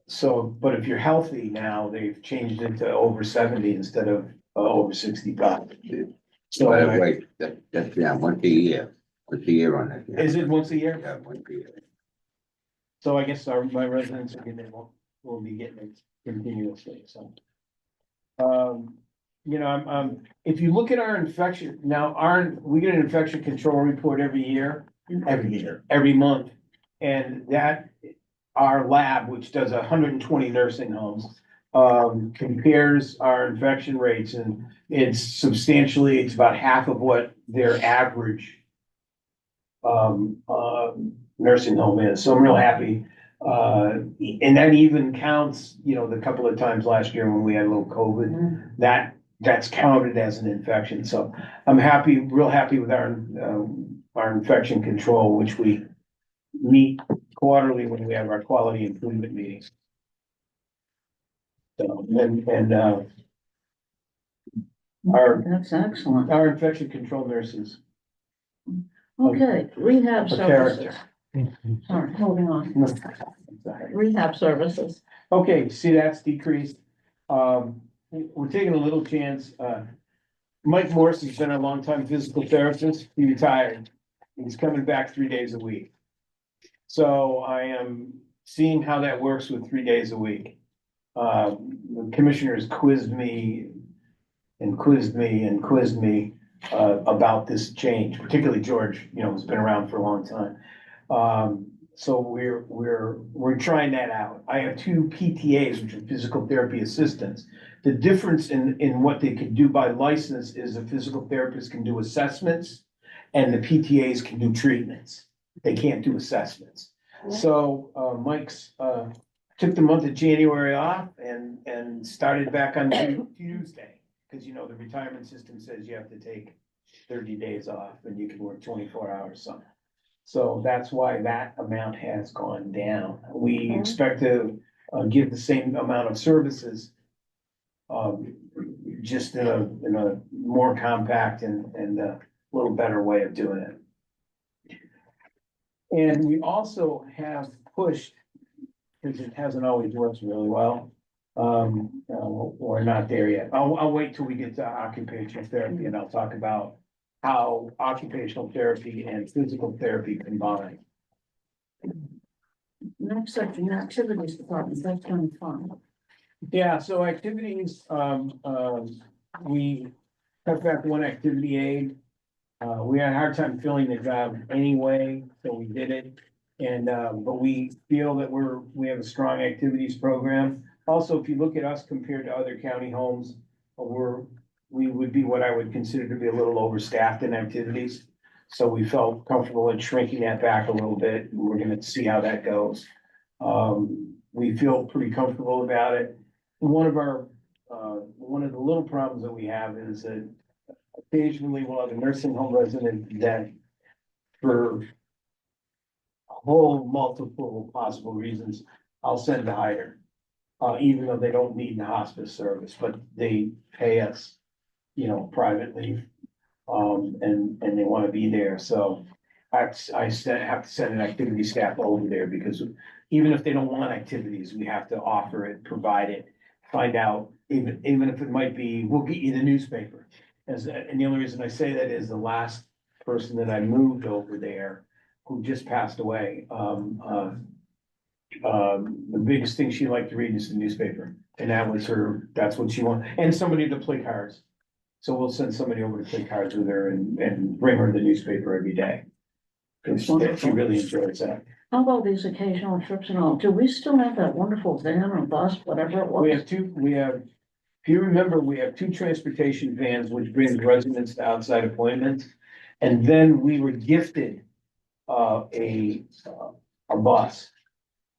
So, but if you're healthy now, they've changed it to over 70 instead of over 65. So Wait, that's, once a year on that. Yeah. is it once a year? Yeah, once a year. So I guess my residents are getting it, will be getting it continuously, so. If you look at our infection, now we get an infection control report every month. And that, our lab, which does 120 nursing homes, compares our infection rates and it's about half of what their average nursing home is. So I'm real happy. And that even counts, the couple of times last year when we had a little COVID, that's counted as an infection. So I'm real happy with our infection control, which we meet quarterly when we have our quality improvement meetings. So, That's excellent. our infection control nurses. Okay, rehab A services. character. All right, moving on. Rehab services. Okay, see, that's decreased. We're taking a little chance. Mike Morris has been a longtime physical therapist. He retired. He's coming back 3 days a week. So I am seeing how that works with 3 days a week. The commissioners quizzed me and quizzed me and quizzed me about this change, particularly George, has been around for a long time. So we're trying that out. I have two PTAs, which are physical therapy assistants. The difference in what they can do by license is a physical therapist can do assessments and the PTAs can do treatments. They can't do assessments. So Mike's took the month of January off and started back on Tuesday. Because the retirement system says you have to take 30 days off and you can work 24 hours something. So that's why that amount has gone down. We expect to give the same amount of services. Just in a more compact and a little better way of doing it. And we also have pushed, because it hasn't always worked really well. We're not there yet. I'll wait till we get to occupational therapy and I'll talk about how occupational therapy and physical therapy combine. Next section, activities department, that's kind of fun. Yeah, so activities, we cut back one activity aid. We had a hard time filling the job anyway, so we did it. And, but we feel that we have a strong activities program. Also, if you look at us compared to other county homes, we would be what I would consider to be a little overstaffed in activities. So we felt comfortable in shrinking that back a little bit. We're gonna see how that goes. We feel pretty comfortable about it. One of the little problems that we have is that occasionally we'll have a nursing home resident that for whole multiple possible reasons, I'll send to hire. Even though they don't need the hospice service, but they pay us, privately. And they want to be there, so I have to send an activity staff over there because even if they don't want activities, we have to offer it, provide it, find out, even if it might be, we'll get you the newspaper. And the only reason I say that is the last person that I moved over there, who just passed away, the biggest thing she liked to read is the newspaper, and that's what she wanted, and somebody to play cards. So we'll send somebody over to play cards with her and bring her the newspaper every day. Cause she really enjoys that. How about these occasional trips and all? Do we still have that wonderful van or bus, whatever it was? If you remember, we have two transportation vans, which brings residents to outside appointments. And then we were gifted, a bus.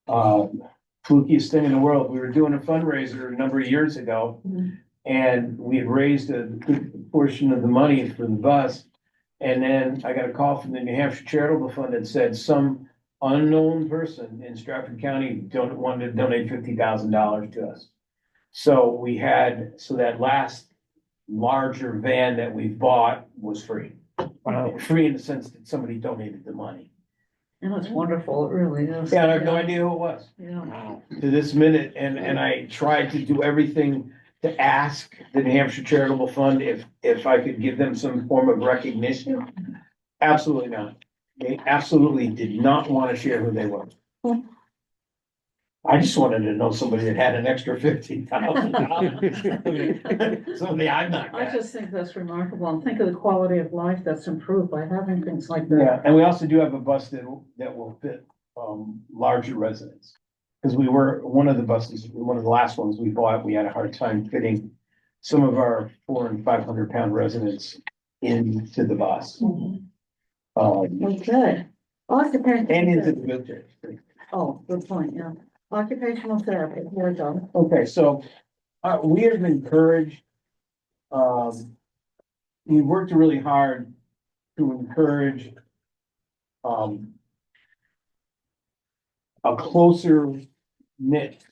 Flukiest thing in the world. We were doing a fundraiser a number of years ago. And we had raised a good portion of the money for the bus. And then I got a call from the New Hampshire Charitable Fund that said some unknown person in Strafford County wanted to donate $50,000 to us. So that last larger van that we bought was free. Wow. Free in the sense that somebody donated the money. And it's wonderful, it really is. Yeah, I have no idea who it was. Yeah. To this minute, and I tried to do everything to ask the New Hampshire Charitable Fund if I could give them some form of recognition. Absolutely not. They absolutely did not want to share who they were. I just wanted to know somebody that had an extra $50,000. Somebody I'm not. I just think that's remarkable, and think of the quality of life that's improved by having things like that. Yeah, and we also do have a bus that will fit larger residents. Because one of the last ones we bought, we had a hard time fitting some of our 400 and 500 pound residents into the bus. Okay. Occupational. And into the wheelchair. Oh, good point, yeah. Occupational therapy, here we go. Okay, so we have encouraged, we worked really hard to encourage a closer knit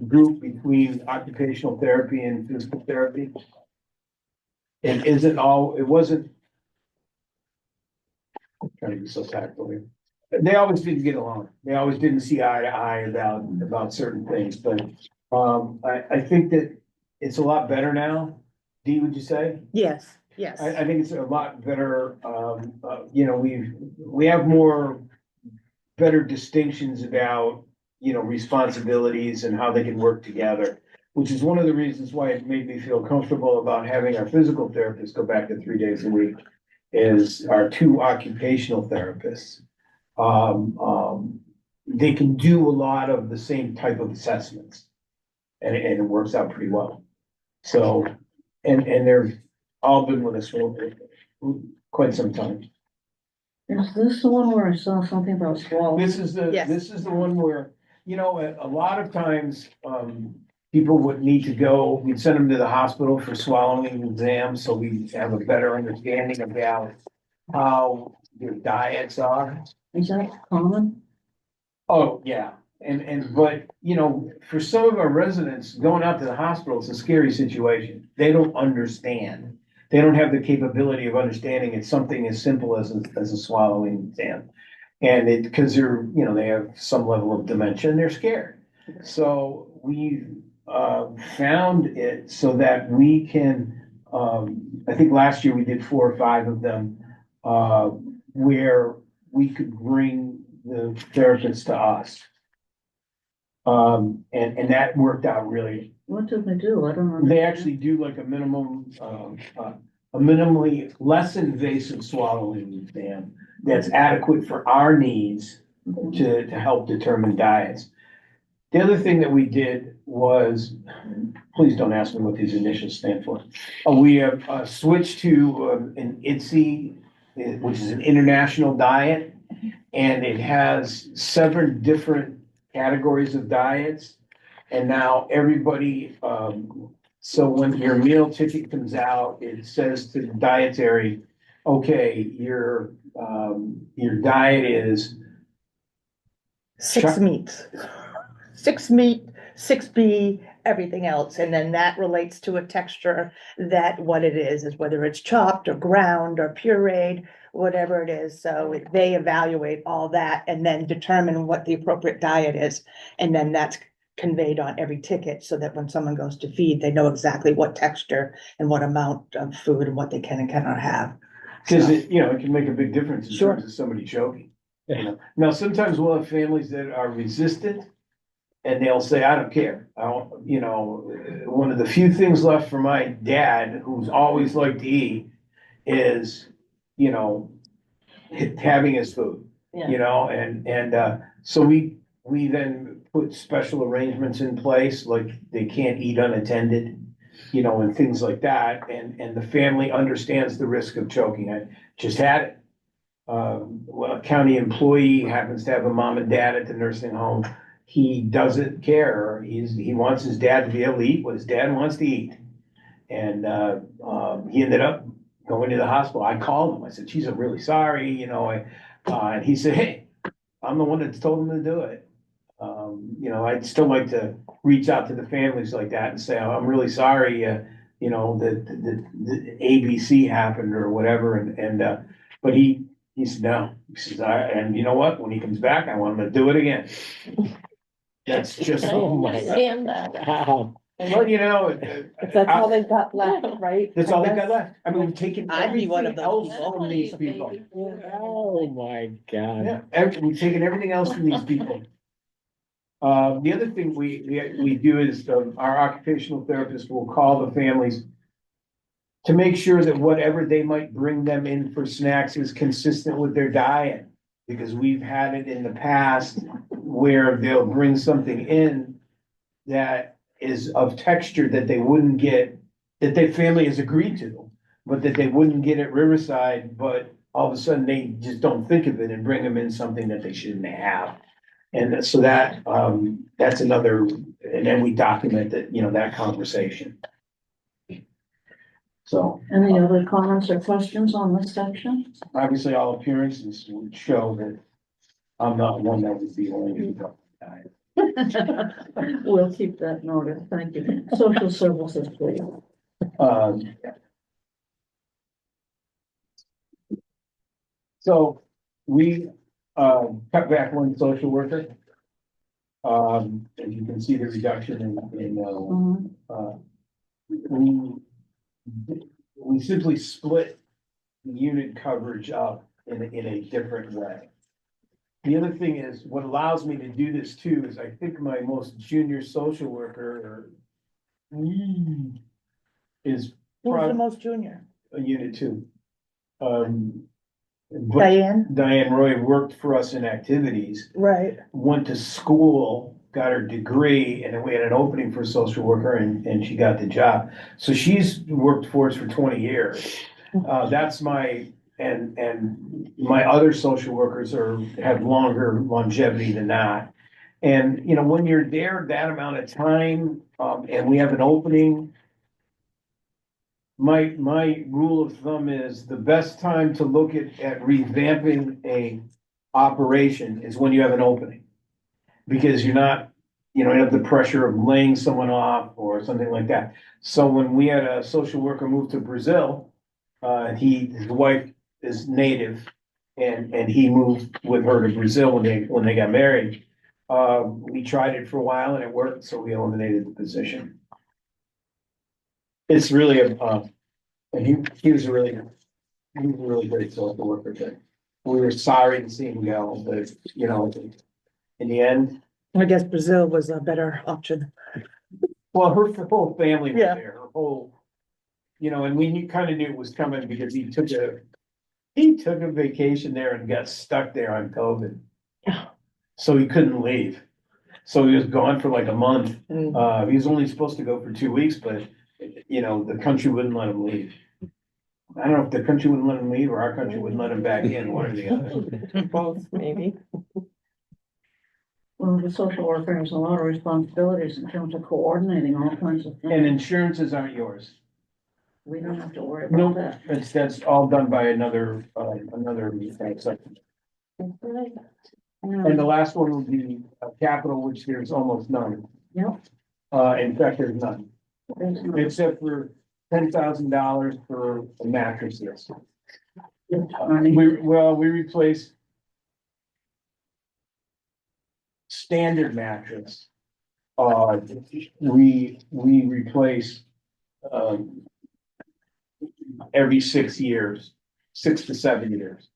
group between occupational therapy and physical therapy. It wasn't. I'm trying to be so tactful here. They always didn't get along. They always didn't see eye to eye about certain things, but, I think that it's a lot better now. Dee, would you say? Yes, yes. I think it's a lot better, you know, we have more better distinctions about, you know, responsibilities and how they can work together, which is one of the reasons why it made me feel comfortable about having our physical therapists go back to 3 days a week, is our two occupational therapists. They can do a lot of the same type of assessments, and it works out pretty well. So, and they've all been with us for quite some time. Is this the one where I saw something about swallowing? This is Yes. this is the one where, you know, a lot of times, people would need to go, we'd send them to the hospital for swallowing exams, so we have a better understanding about how their diets are. Is that common? Oh, yeah, but, you know, for some of our residents, going out to the hospital, it's a scary situation. They don't understand. They don't have the capability of understanding it's something as simple as a swallowing exam. And because they're, you know, they have some level of dementia and they're scared. So we found it so that we can, I think last year we did 4 or 5 of them, where we could bring the therapists to us. And that worked out really. What do they do? I don't know. They actually do like a minimum, a minimally less invasive swallowing exam that's adequate for our needs to help determine diets. The other thing that we did was, please don't ask me what these initials stand for. We have switched to an ITSE, which is an international diet, and it has 7 different categories of diets. And now everybody, so when your meal ticket comes out, it says to the dietary, okay, your diet is 6 meats. 6 meat, 6B, everything else, and then that relates to a texture that what it is whether it's chopped or ground or pureed, whatever it is. So they evaluate all that and then determine what the appropriate diet is. And then that's conveyed on every ticket so that when someone goes to feed, they know exactly what texture and what amount of food and what they can and cannot have. because it, you know, it can make a big difference in Sure. terms of somebody choking. You know, now sometimes we'll have families that are resistant. And they'll say, I don't care. I don't, you know, one of the few things left for my dad, who's always liked to eat, is, you know, having his food, you know, and so we then put special arrangements in place, like they can't eat unattended, you know, and things like that. And the family understands the risk of choking. I just had it. Well, a county employee happens to have a mom and dad at the nursing home. He doesn't care. He wants his dad to be able to eat what his dad wants to eat. And he ended up going to the hospital. I called him. I said, geez, I'm really sorry, you know, and he said, hey, I'm the one that's told him to do it. You know, I'd still like to reach out to the families like that and say, I'm really sorry, you know, that the ABC happened or whatever. But he said, no, he says, and you know what, when he comes back, I want him to do it again. That's just, I Oh my understand that. Wow. well, you know, If that's all they've got left, right? that's all they I got guess. left. I mean, we've taken I'd be one of everything those else from these people. Oh my God. Yeah, we've taken everything else from these people. The other thing we do is, our occupational therapist will call the families to make sure that whatever they might bring them in for snacks is consistent with their diet. Because we've had it in the past where they'll bring something in that is of texture that they wouldn't get, that their family has agreed to, but that they wouldn't get at Riverside, but all of a sudden they just don't think of it and bring them in something that they shouldn't have. And so that, that's another, and then we document that, you know, that conversation. So Any other comments or questions on this section? obviously all appearances would show that I'm not one that would be willing to go. We'll keep that noted. Thank you. Social services, please. So we cut back one social worker. As you can see, the reduction Mhm. we simply split the unit coverage up in a different way. The other thing is, what allows me to do this too, is I think my most junior social worker is Who's the most junior? a unit two. But Diane? Diane Roy worked for us in activities, Right. went to school, got her degree, and then we had an opening for a social worker and she got the job. So she's worked for us for 20 years. That's and my other social workers have longer longevity than that. And, you know, when you're there that amount of time, and we have an opening, my rule of thumb is the best time to look at revamping a operation is when you have an opening. Because you don't have the pressure of laying someone off or something like that. So when we had a social worker move to Brazil, his wife is native and he moved with her to Brazil when they got married. We tried it for a while and it worked, so we eliminated the position. It's really and he was a really great social worker. But we were sorry to see him go, but you know, in the end, I guess Brazil was a better option. well, her whole family was Yeah. there, her whole, you know, and we kind of knew it was coming because he took a vacation there and got stuck there on COVID. So he couldn't leave. So he was gone for like a month. He was only supposed to go for 2 weeks, but you know, the country wouldn't let him leave. I don't know if the country wouldn't let him leave or our country wouldn't let him back in, one or the other. Both, maybe. Well, the social worker has a lot of responsibilities in terms of coordinating all kinds of And things. insurances aren't yours. We don't have to worry No, about that. that's all done by another section. And the last one would be capital, which there's almost none. Yep. In fact, there's none, There's no- except for $10,000 for mattresses. Money. We replace standard mattress. We replace, every 6 years, 6 to 7 years.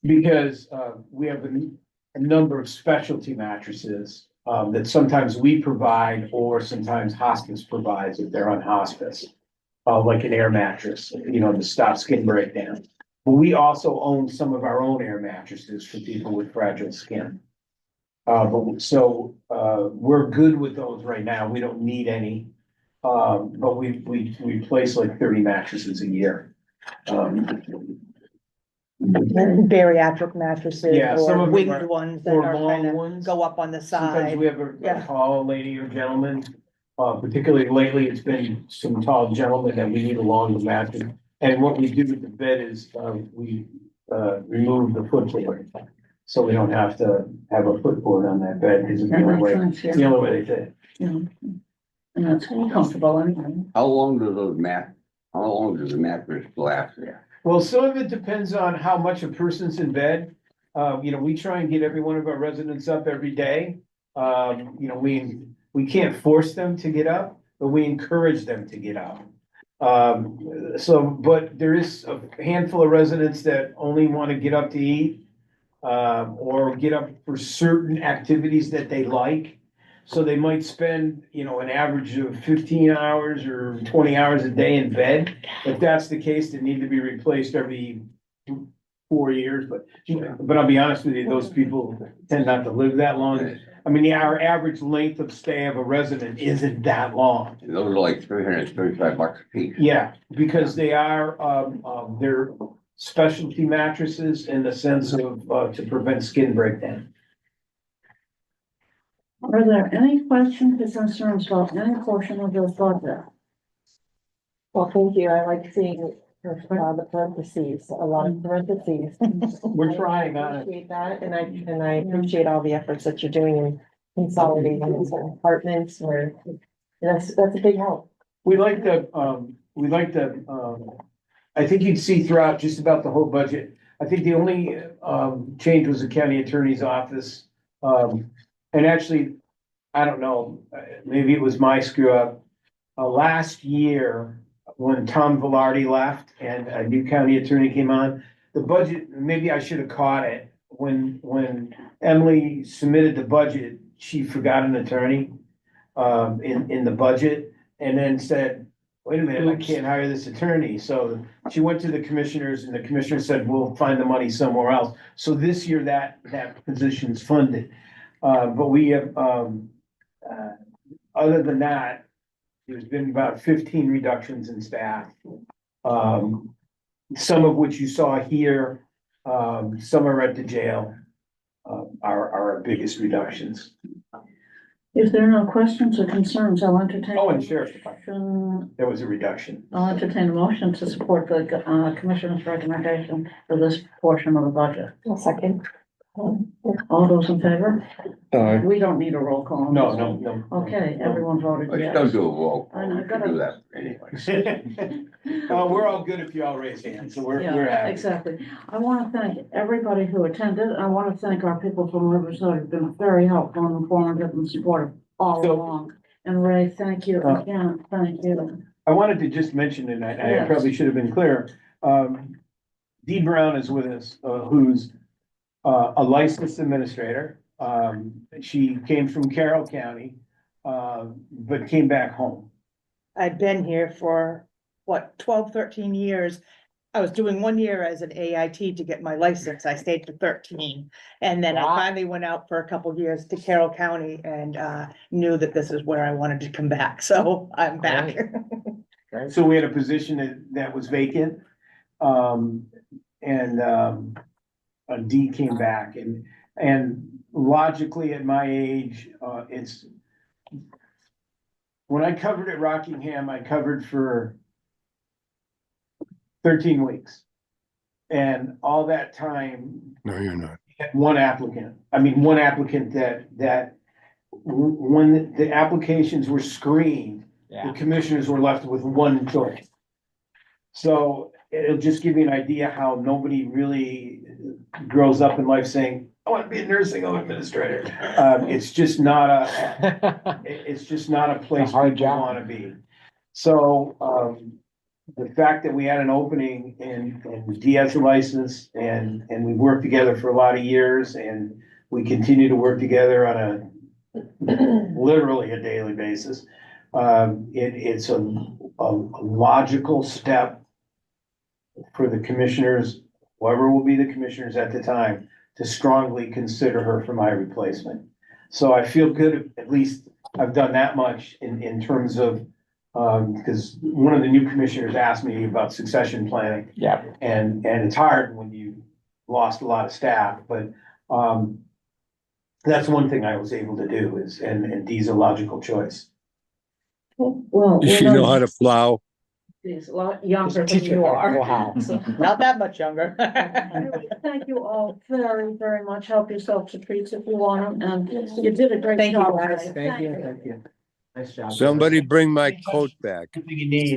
Because, we have a number of specialty mattresses, that sometimes we provide or sometimes hospice provides if they're on hospice. Like an air mattress, you know, to stop skin breakdown. But we also own some of our own air mattresses for people with fragile skin. We're good with those right now. We don't need any. But we replace like 30 mattresses a year. Bariatric mattresses Yeah, some or of them winged are- ones that or are long kind of ones. go up on the Sometimes side. we have a Yeah. tall lady or gentleman. Particularly lately, it's been some tall gentlemen that we need a longer mattress. And what we do with the bed is, we remove the footboard. So we don't have to have a footboard on that bed, because it's the That only makes way, sense, it's the yeah. only way they fit. Yeah. And that's comfortable anyway. How long does the mattress last there? Well, some of it depends on how much a person's in bed. You know, we try and get every one of our residents up every day. You know, we can't force them to get up, but we encourage them to get up. But there is a handful of residents that only want to get up to eat, or get up for certain activities that they like. So they might spend, you know, an average of 15 hours or 20 hours a day in bed. If that's the case, they need to be replaced every 4 years, but I'll be honest with you, those people tend not to live that long. I mean, our average length of stay of a resident isn't that long. Those are like $335 a piece. Yeah, because they're specialty mattresses in the sense of, to prevent skin breakdown. Are there any questions or concerns about any portion of this budget? Well, thank you. I like seeing the parentheses, a lot of parentheses. We're trying I on it. appreciate that, and I appreciate all the efforts that you're doing in consolidating these departments where that's a big help. We like I think you'd see throughout just about the whole budget, I think the only, change was the county attorney's office. And actually, I don't know, maybe it was my screw up. Last year, when Tom Velarde left and a new county attorney came on, the budget, maybe I should have caught it. When Emily submitted the budget, she forgot an attorney, in the budget and then said, wait a minute, I can't hire this attorney. So she went to the commissioners and the commissioner said, we'll find the money somewhere else. So this year that position's funded. But we have, other than that, there's been about 15 reductions in staff. Some of which you saw here, some are at the jail, are our biggest reductions. If there are no questions or concerns, I'll entertain. Oh, and sheriff's Motion- There was a reduction. I'll entertain a motion to support the, commissioner's recommendation for this portion of the budget. A second. All those in favor? We don't need a roll call. on No, this. no. Okay, everyone voted Let's yes. don't do a roll. I know, We can do that anyway. We're all good if you all raise hands, so we're Yeah, happy. exactly. I want to thank everybody who attended. I want to thank our people from Riverside who've been very helpful and informative and supportive all So- along. And Ray, thank you again. Thank you. I wanted to just mention, and I Yes. probably should have been clear, Dee Brown is with us, who's a licensed administrator. She came from Carroll County, but came back home. I've been here for, 12, 13 years. I was doing 1 year as an AIT to get my license. I stayed for 13. And then I Wow. finally went out for a couple of years to Carroll County and, knew that this is where I wanted to come back. So I'm back. So we had a position that was vacant. Dee came back and logically at my age, it's. When I covered at Rockingham, I covered for 13 weeks. And all that time, No, you're not. one applicant that when the applications were screened, the Yeah. commissioners were left with one choice. So it'll just give you an idea how nobody really grows up in life saying, I want to be a nursing home administrator. It's just not a place It's a hard people job. want to be. So, the fact that we had an opening and Dee has a license and we've worked together for a lot of years and we continue to work together on literally a daily basis. It's a logical step for the commissioners, whoever will be the commissioners at the time, to strongly consider her for my replacement. So I feel good, at least I've done that much in terms of, because one of the new commissioners asked me about succession planning. Yeah. And it's hard when you lost a lot of staff, but, that's one thing I was able to do and Dee's a logical choice. Well. Does she know how to plow? She's a lot younger than Teach her you how to are. plow. So, Not that much younger. anyway, thank you all very, very much. Help yourself to treats if you want them, and you did a great Thank you, job. guys. Ray. Thank you. Nice job. Somebody bring my coat back. Everything you need.